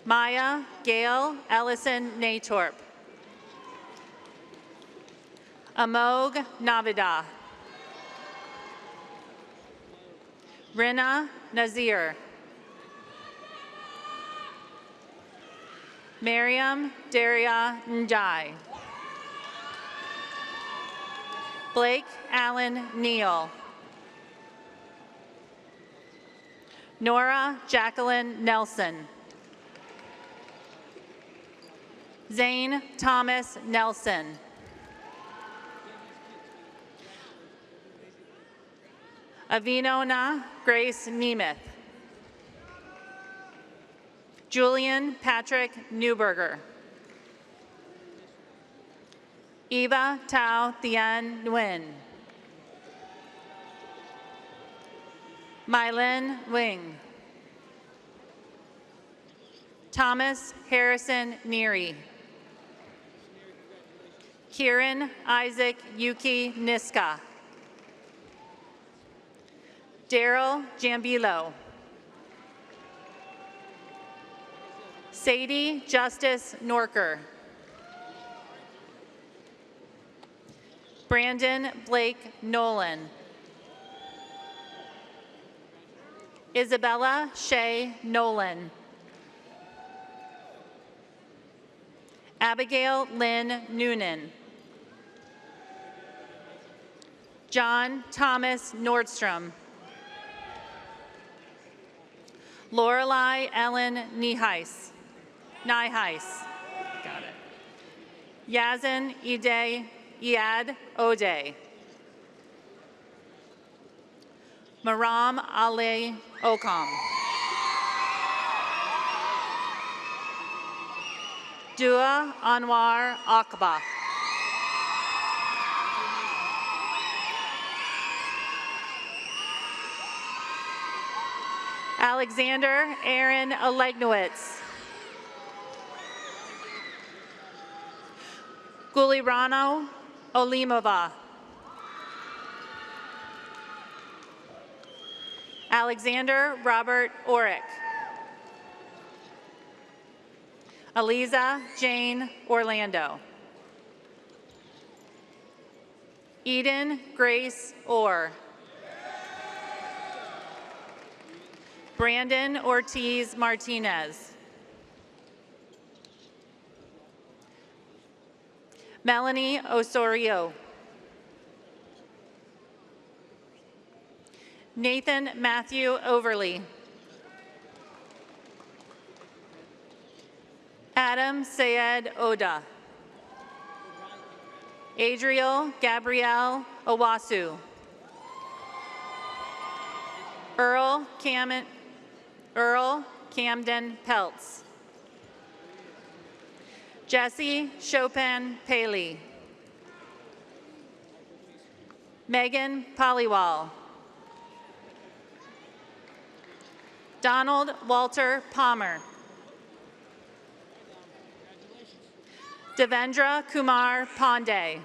Maya Gail Ellison Natorp. Amog Navida. Rina Nazir. Miriam Daria Njai. Blake Allen Neal. Nora Jacqueline Nelson. Zane Thomas Nelson. Avinona Grace Nemeth. Julian Patrick Newberger. Eva Tao Thien Nguyen. Mylin Wing. Thomas Harrison Neary. Kieran Isaac Yuki Niska. Daryl Jambilo. Sadie Justice Norker. Brandon Blake Nolan. Isabella Shea Nolan. Abigail Lynn Noonan. John Thomas Nordstrom. Lorelei Ellen Nieheis. Got it. Yazin Ide Iad Ode. Maram Ali Okam. Dua Anwar Akba. Alexander Aaron Alegnowitz. Gulirano Olimova. Alexander Robert Orick. Aliza Jane Orlando. Eden Grace Orr. Brandon Ortiz Martinez. Melanie Osorio. Nathan Matthew Overly. Adam Sayed Oda. Adriel Gabrielle Owasu. Earl Camden Peltz. Jesse Chopin Paley. Megan Pollywall. Donald Walter Palmer. Devendra Kumar Pandey.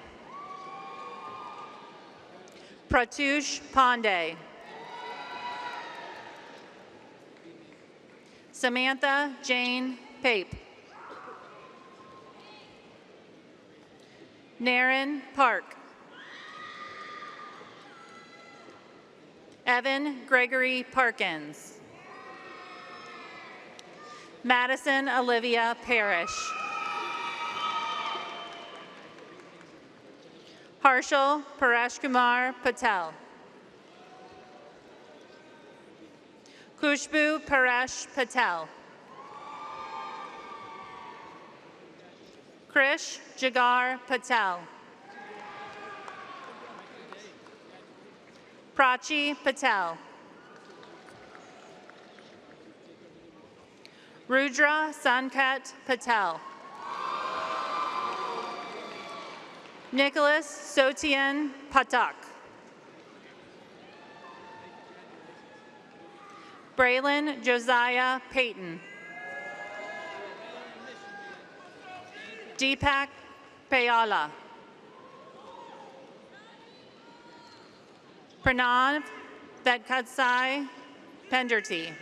Pratush Pandey. Samantha Jane Pape. Naren Park. Evan Gregory Parkins. Madison Olivia Parrish. Harshal Paresh Kumar Patel. Kushbu Paresh Patel. Krish Jagar Patel. Prachi Patel. Rudra Sankat Patel. Nicholas Sotian Patak. Braylon Josiah Payton. Deepak Payala. Pranav Vetkatsai Penderty.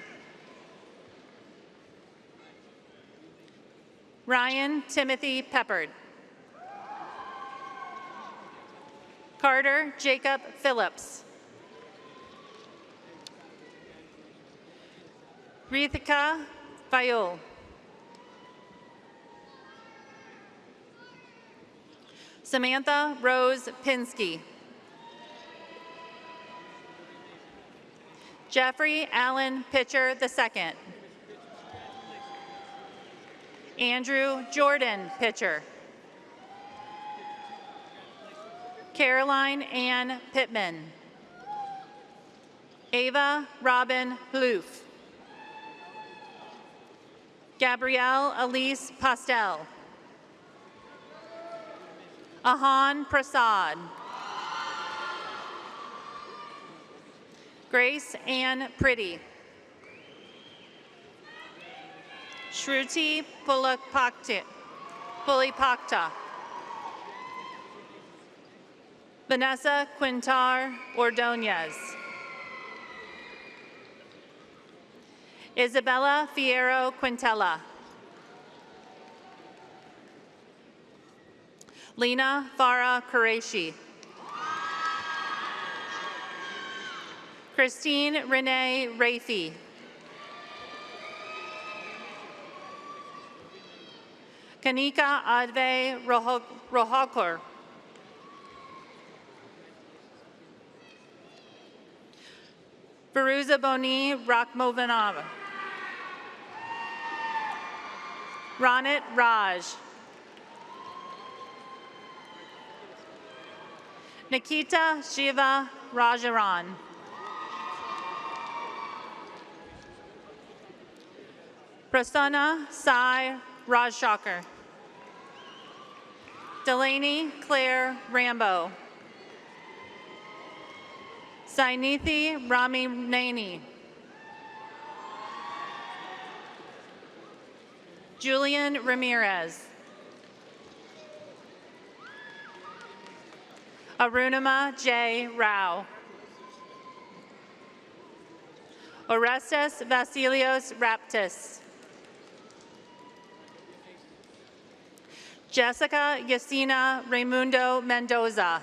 Ryan Timothy Peppard. Carter Jacob Phillips. Rithika Fayol. Samantha Rose Pinsky. Jeffrey Allen Pitcher II. Andrew Jordan Pitcher. Caroline Ann Pittman. Ava Robin Bloof. Gabrielle Elise Pastel. Ahan Prasad. Grace Ann Pretty. Shruti Pulipakta. Vanessa Quintar Ordonez. Isabella Fierro Quintella. Lena Farah Qureshi. Christine Renee Rafi. Kanika Adve Rohakor. Firuza Boni Rakhmovanova. Ronit Raj. Nikita Shiva Rajaran. Prasanna Sai Rajshakar. Delaney Claire Rambo. Sainithi Rami Nani. Julian Ramirez. Arunima J. Rao. Orestes Vasilios Raptis. Jessica Yasina Raimundo Mendoza.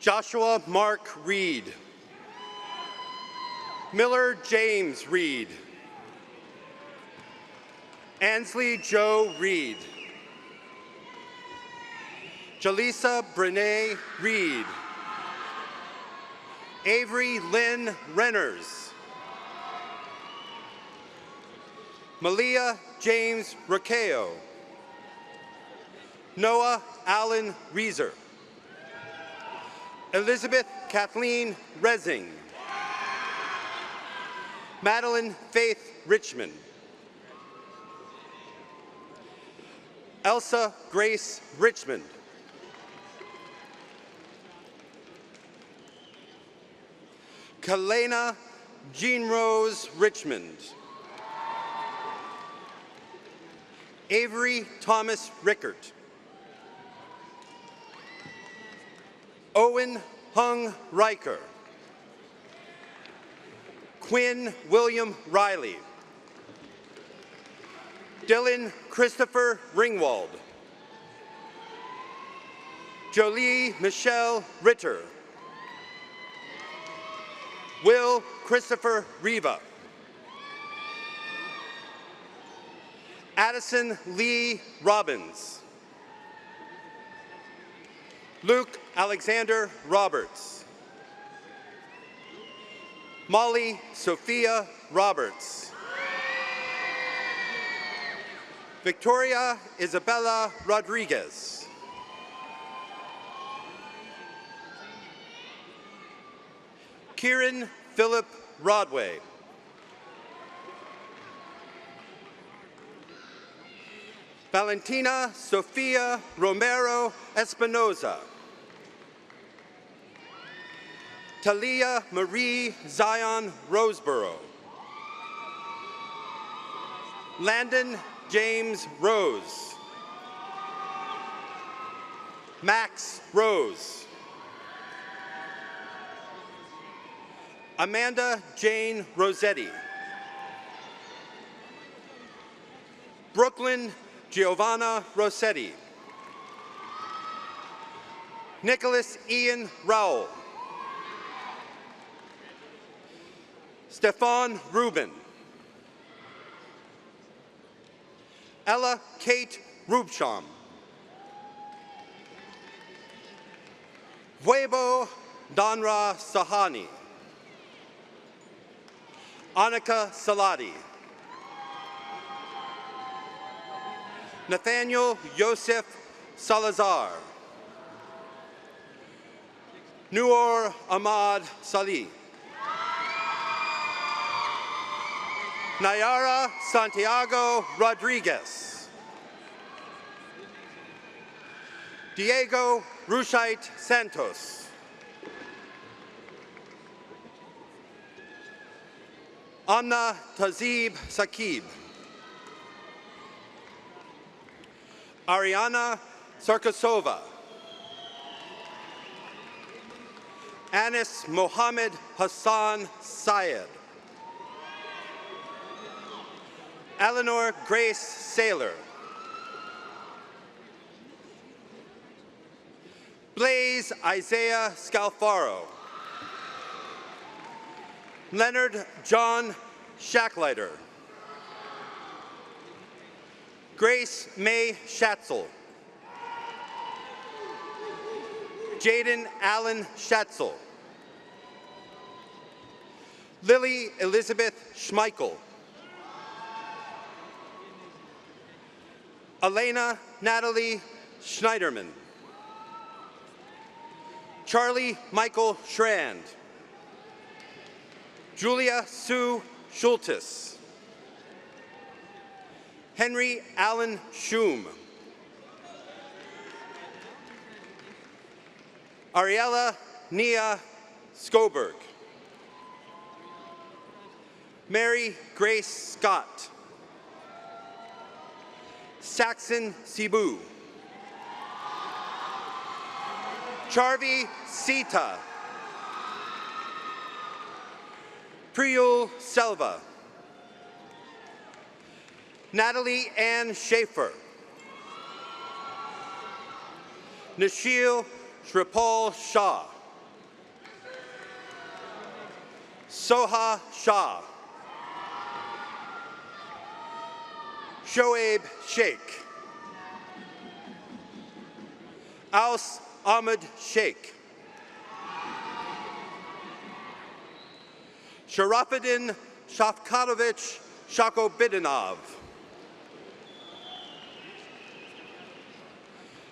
Joshua Mark Reed. Miller James Reed. Ansley Joe Reed. Jaleesa Brene Reed. Avery Lynn Renners. Malia James Rakeo. Noah Allen Reeser. Elizabeth Kathleen Resing. Madeline Faith Richmond. Elsa Grace Richmond. Kalena Jean Rose Richmond. Avery Thomas Rickert. Owen Hung Riker. Quinn William Riley. Dylan Christopher Ringwald. Jolie Michelle Ritter. Will Christopher Riva. Addison Lee Robbins. Luke Alexander Roberts. Molly Sophia Roberts. Victoria Isabella Rodriguez. Kieran Philip Rodway. Valentina Sofia Romero Espinoza. Talia Marie Zion Roseborough. Landon James Rose. Max Rose. Amanda Jane Rossetti. Brooklyn Giovanna Rossetti. Nicholas Ian Rowell. Stefan Rubin. Ella Kate Rubsham. Vuebo Danra Sahani. Annika Salati. Nathaniel Yosef Salazar. Noor Ahmad Salih. Nayara Santiago Rodriguez. Diego Rushite Santos. Amna Tazib Sakib. Ariana Sarkasova. Anis Mohammed Hassan Syed. Eleanor Grace Saylor. Blaze Isaiah Scalfaro. Leonard John Shacklighter. Grace May Schatzel. Jaden Allen Schatzel. Lily Elizabeth Schmeichel. Elena Natalie Schneiderman. Charlie Michael Schrand. Julia Sue Schultes. Henry Allen Schum. Ariella Nia Skoberg. Mary Grace Scott. Saxon Cebu. Charvi Sita. Priyul Selva. Natalie Ann Schaefer. Nashil Shripal Shah. Soha Shah. Shoaib Sheikh. Aus Ahmed Sheikh. Sharafuddin Shafkatovich Shakobidinov.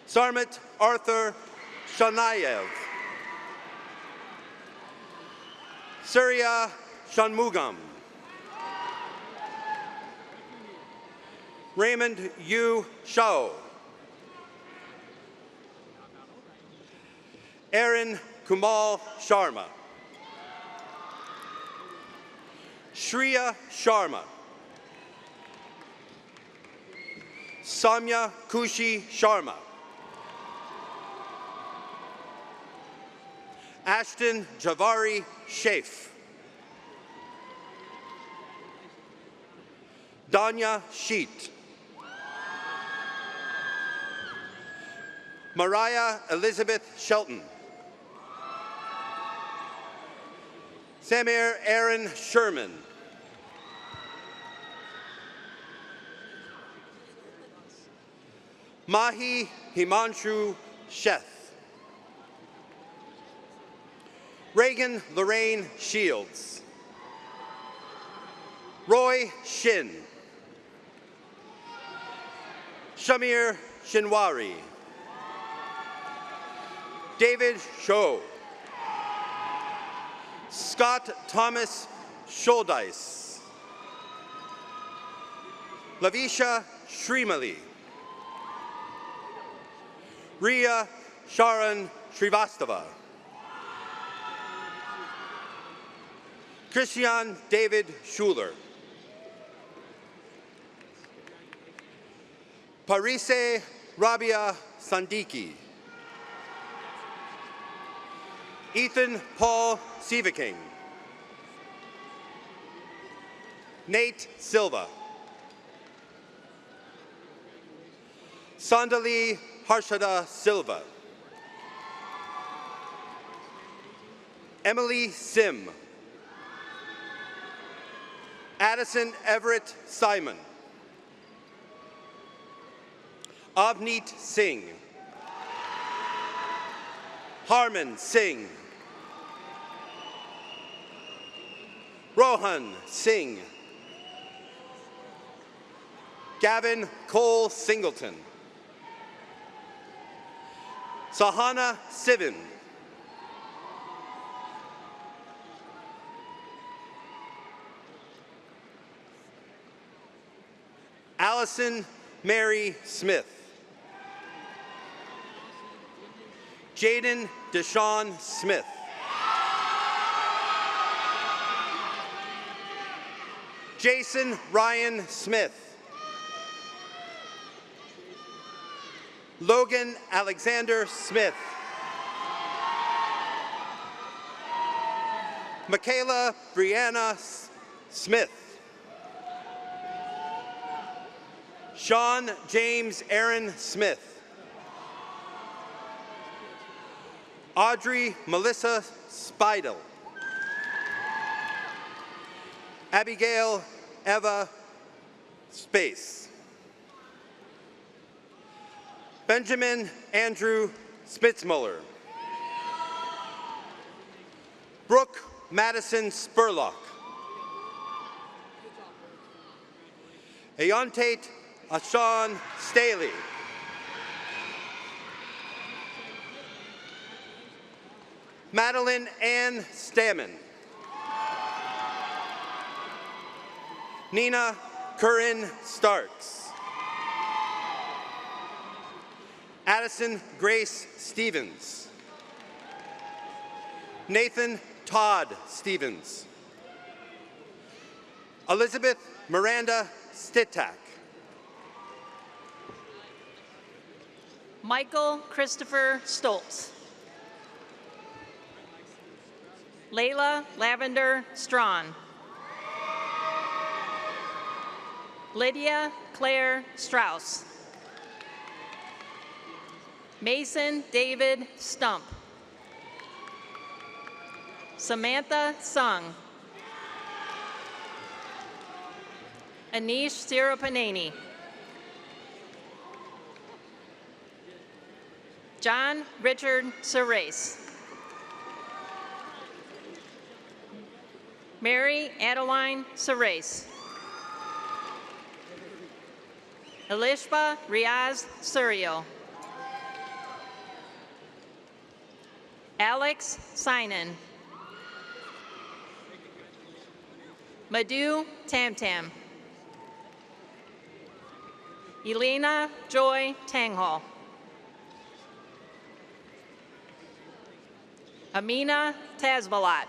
Sarmat Arthur Shanayev. Surya Shanmugam. Raymond Yu Shao. Aaron Kumal Sharma. Shreya Sharma. Samya Kushi Sharma. Ashton Javari Shaif. Danya Sheet. Mariah Elizabeth Shelton. Samir Aaron Sherman. Mahi Himanshu Sheth. Reagan Lorraine Shields. Roy Shin. Shamir Shinwari. David Sho. Scott Thomas Scholdice. Lavisha Srimali. Ria Sharan Srivastava. Christian David Schuler. Parise Rabia Sandiki. Ethan Paul Sieveking. Nate Silva. Sandali Harshada Silva. Emily Sim. Addison Everett Simon. Avneet Singh. Harman Singh. Rohan Singh. Gavin Cole Singleton. Sahana Sivan. Allison Mary Smith. Jaden Deshaun Smith. Jason Ryan Smith. Logan Alexander Smith. Michaela Brianna Smith. Sean James Aaron Smith. Audrey Melissa Spidel. Abigail Eva Space. Benjamin Andrew Spitzmuller. Brooke Madison Spurlock. Ayontate Ashawn Staley. Madeline Ann Stammen. Nina Curran Starks. Addison Grace Stevens. Nathan Todd Stevens. Elizabeth Miranda Stitak. Michael Christopher Stoltz. Layla Lavender Strawn. Lydia Claire Strauss. Mason David Stump. Samantha Sung. Anish Sirapaneni. John Richard Serace. Mary Adeline Serace. Elishba Riaz Surio. Alex Sinan. Madhu Tamtam. Elena Joy Tanghal. Amina Tazbalat.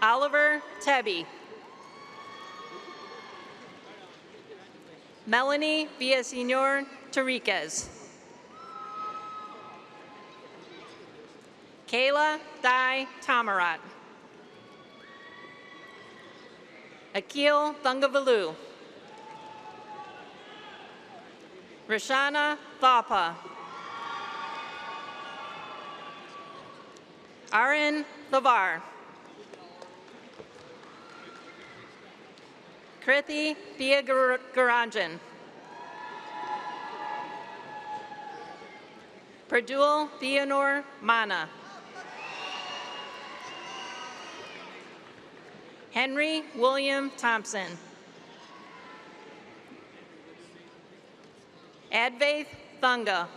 Oliver Tebby. Melanie Villaseñor Tariquez. Kayla Dai Tamarat. Akil Thungavalu. Rashana Thapa. Arin Lavar. Krithi Thiagarajan. Perdul Theonore Mana. Henry William Thompson. Advaith Thunga.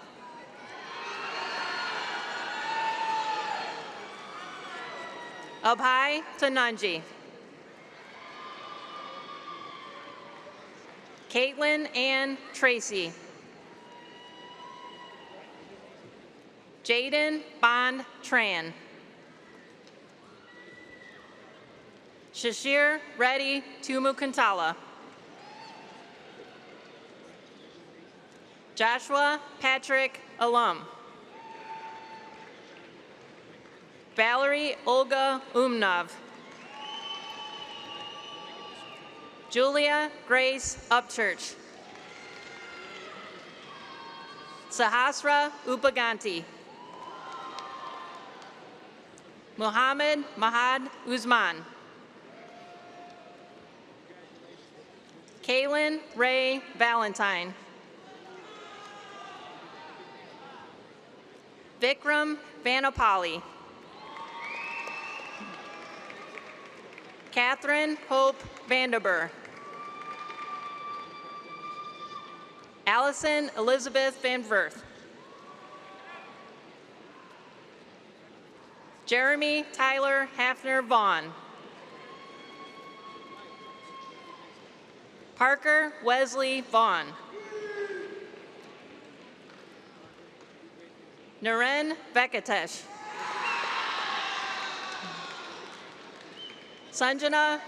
Abhai Tananji. Caitlin Ann Tracy. Jaden Bond Tran. Shashir Reddy Tumukantala. Joshua Patrick Alum. Valerie Olga Umnov. Julia Grace Upchurch. Sahasra Upaganti. Muhammad Mahad Uzman. Kaylin Ray Valentine. Vikram Vanapali. Catherine Hope Vanderburg. Allison Elizabeth Van Verth. Jeremy Tyler Hafner Vaughn. Parker Wesley Vaughn. Naren Venkatesh. Sanjana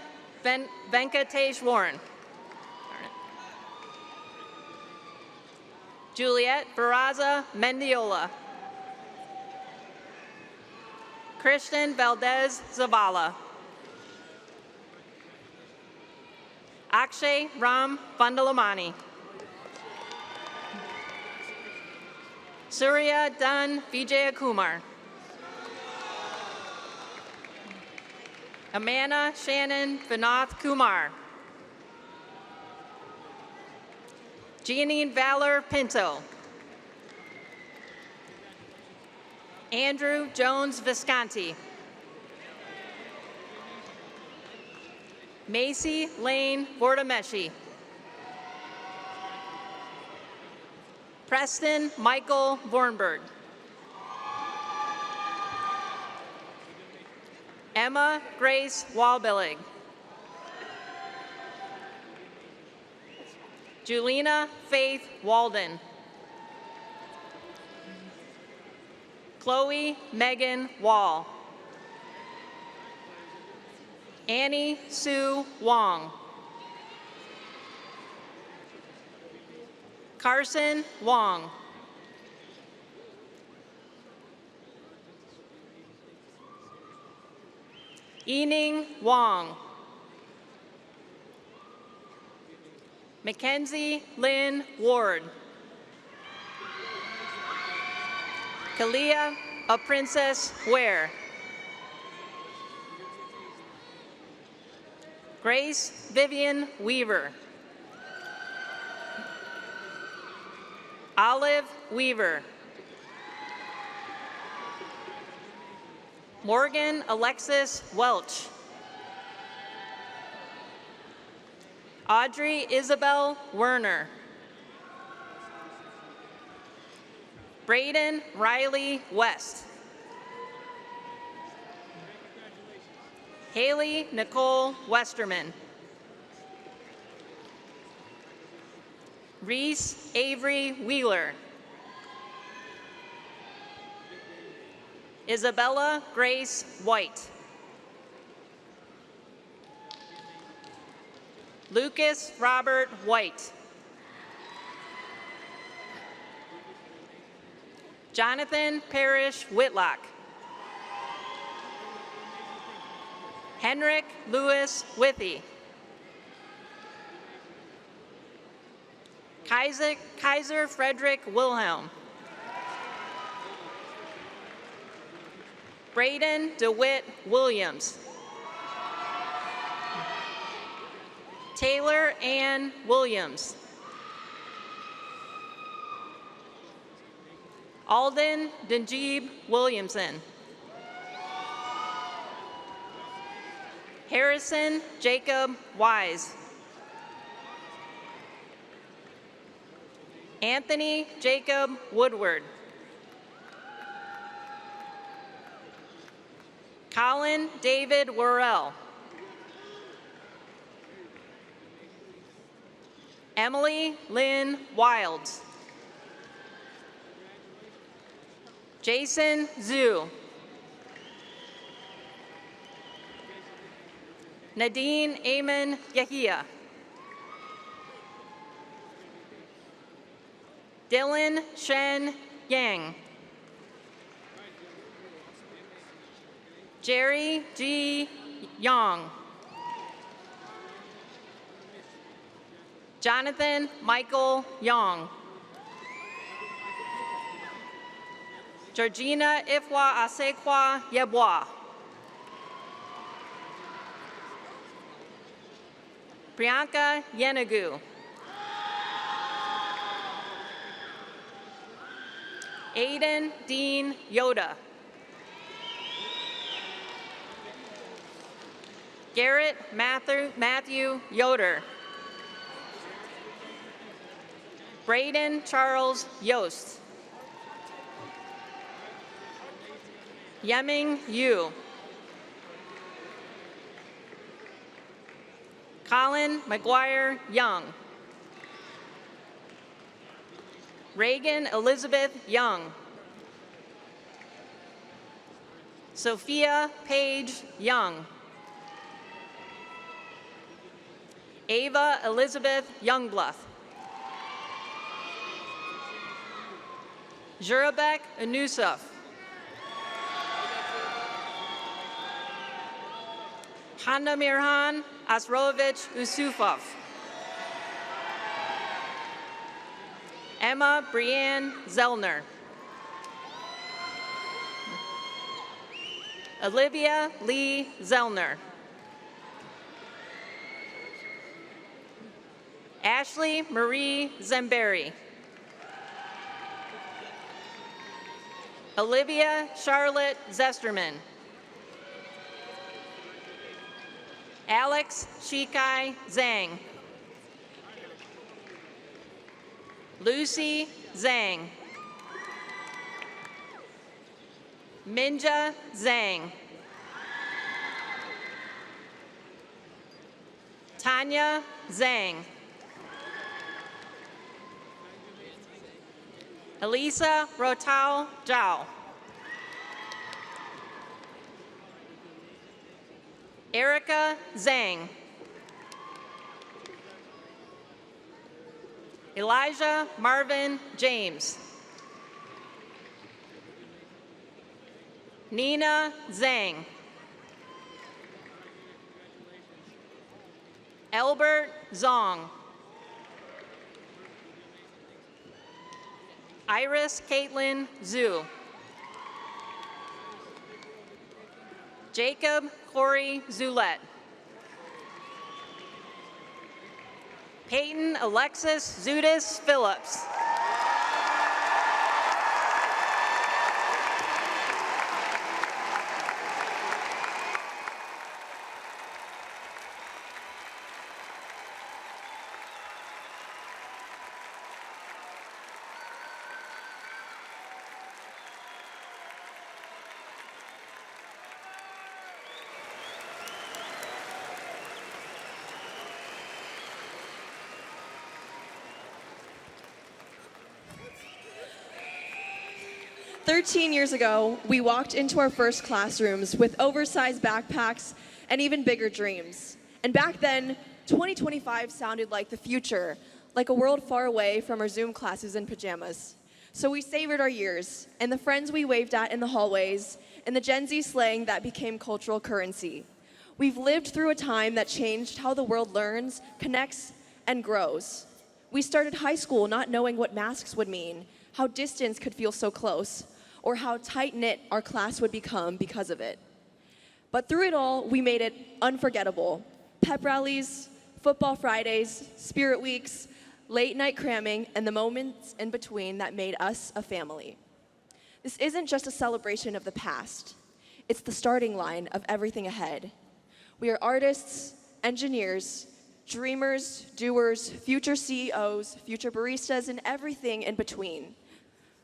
Venkatesh Warren. Juliet Barraza Mendiola. Christian Valdez Zavala. Akshay Ram Vandalamani. Surya Dan Vijayakumar. Amanda Shannon Vinoth Kumar. Jeanine Valor Pinto. Andrew Jones Visconti. Macy Lane Vordameshi. Preston Michael Vornberg. Emma Grace Walbillig. Julina Faith Walden. Chloe Megan Wall. Annie Sue Wong. Carson Wong. Ening Wong. Mackenzie Lynn Ward. Kalia A Princess Ware. Grace Vivian Weaver. Olive Weaver. Morgan Alexis Welch. Audrey Isabel Werner. Braden Riley West. Haley Nicole Westerman. Reese Avery Wheeler. Isabella Grace White. Lucas Robert White. Jonathan Parrish Whitlock. Henrik Lewis Withy. Kaiser Frederick Wilhelm. Braden DeWitt Williams. Taylor Ann Williams. Alden Denjeeb Williamson. Harrison Jacob Wise. Anthony Jacob Woodward. Colin David Worrell. Emily Lynn Wilds. Jason Zhu. Nadine Amen Yahia. Dylan Shen Yang. Jerry G. Young. Jonathan Michael Young. Georgina Ifwa Asekwa Yeboah. Priyanka Yenagu. Aiden Dean Yoda. Garrett Matthew Yoder. Braden Charles Yost. Yeming Yu. Colin McGuire Young. Reagan Elizabeth Young. Sophia Paige Young. Ava Elizabeth Youngbluff. Jurabek Anusuf. Handa Mirhan Asrovich Usufov. Emma Brianne Zellner. Olivia Lee Zellner. Ashley Marie Zemberi. Olivia Charlotte Zesterman. Alex Shikai Zhang. Lucy Zhang. Minja Zhang. Tanya Zhang. Elisa Rotao Zhao. Erica Zhang. Elijah Marvin James. Nina Zhang. Albert Zong. Iris Caitlin Zhu. Jacob Corey Zulette. Peyton Alexis Zudis Phillips. 13 years ago, we walked into our first classrooms with oversized backpacks and even bigger dreams. And back then, 2025 sounded like the future, like a world far away from our Zoom classes in pajamas. So we savored our years, and the friends we waved at in the hallways, and the Gen Z slang that became cultural currency. We've lived through a time that changed how the world learns, connects, and grows. We started high school not knowing what masks would mean, how distance could feel so close, or how tight-knit our class would become because of it. But through it all, we made it unforgettable. Pep rallies, football Fridays, spirit weeks, late night cramming, and the moments in between that made us a family. This isn't just a celebration of the past. It's the starting line of everything ahead. We are artists, engineers, dreamers, doers, future CEOs, future baristas, and everything in between.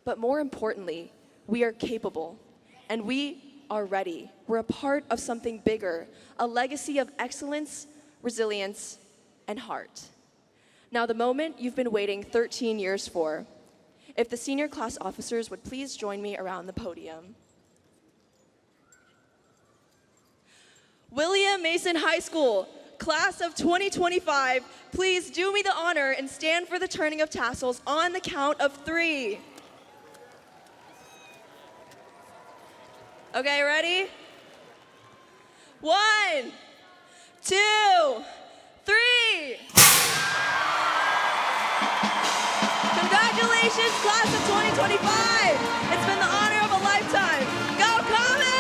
But more importantly, we are capable, and we are ready. We're a part of something bigger, a legacy of excellence, resilience, and heart. Now, the moment you've been waiting 13 years for. If the senior class officers would please join me around the podium. William Mason High School, class of 2025, please do me the honor and stand for the turning of tassels on the count of 3. Okay, ready? 1, 2, 3. Congratulations, class of 2025. It's been the honor of a lifetime. Go Comets!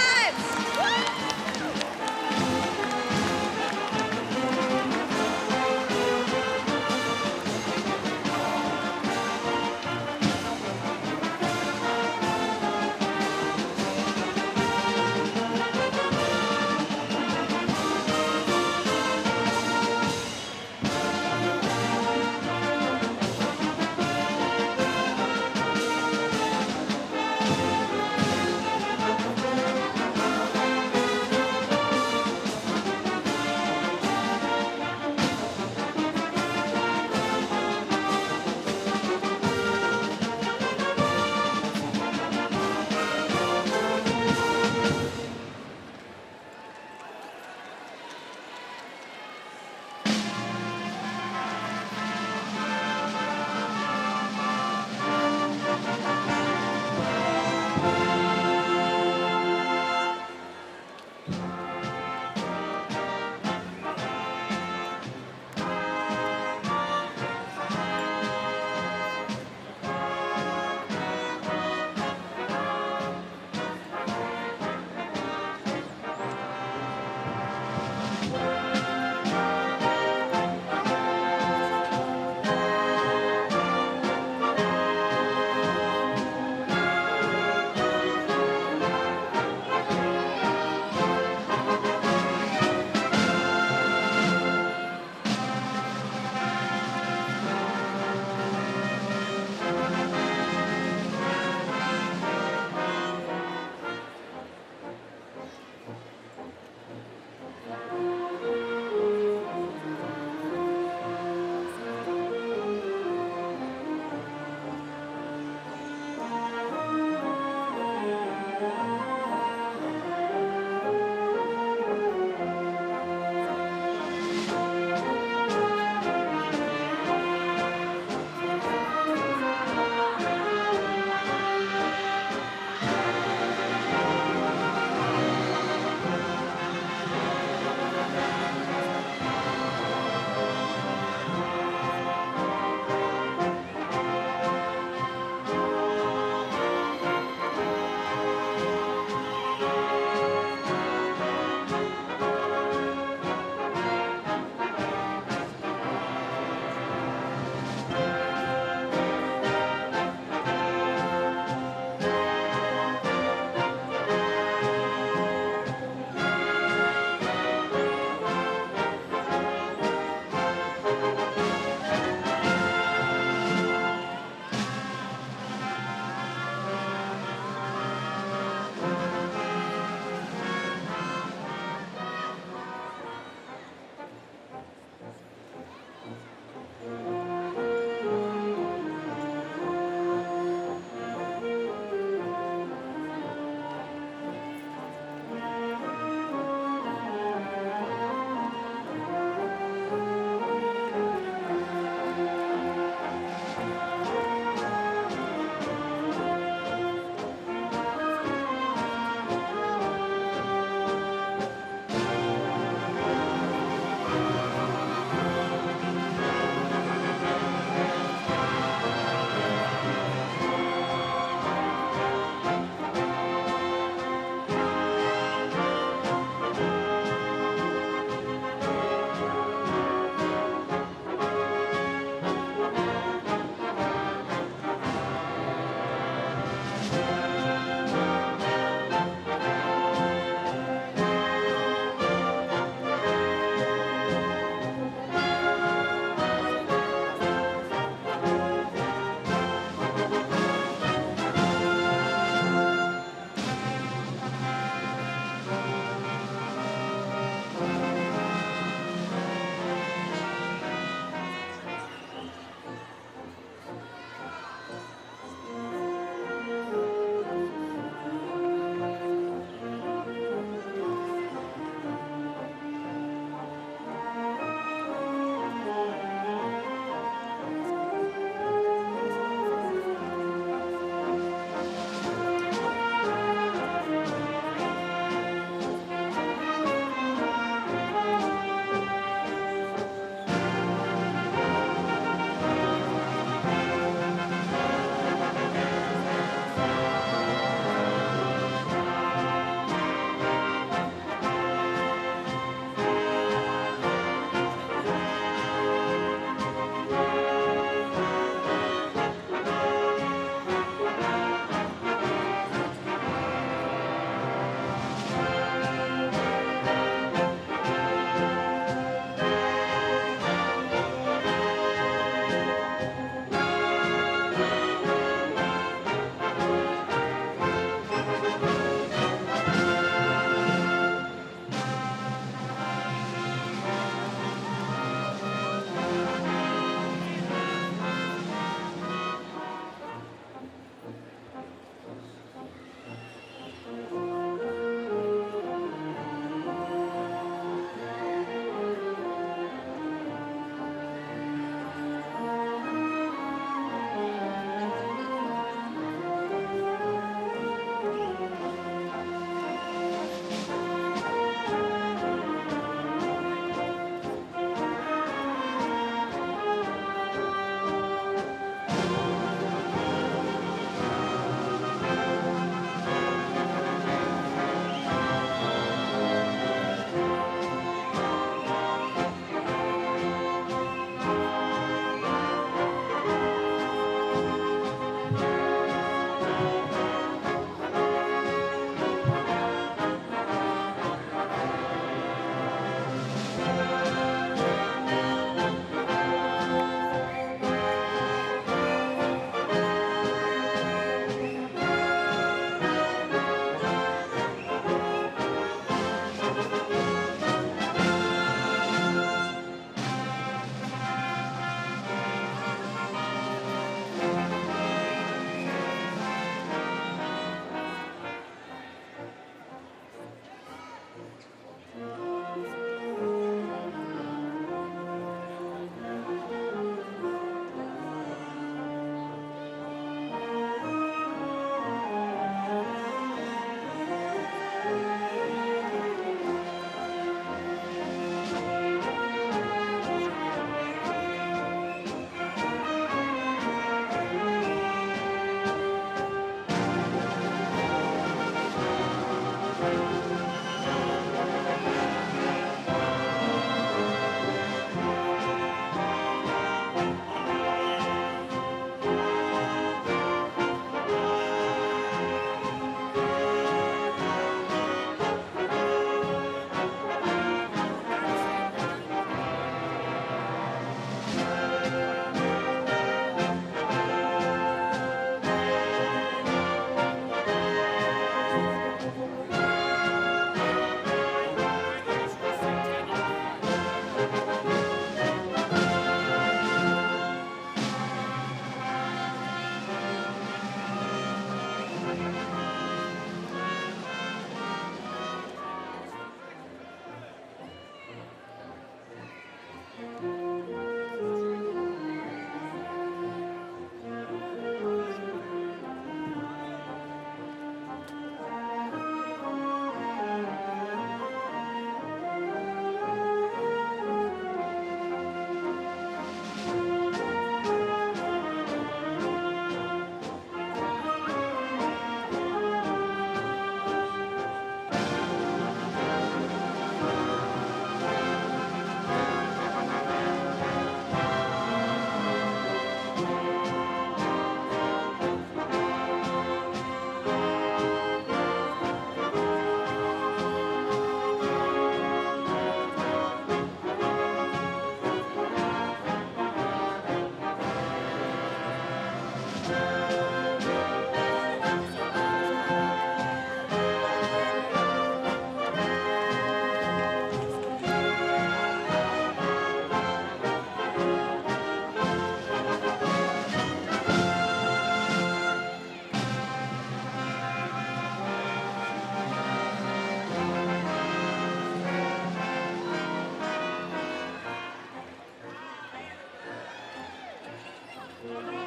Thank you.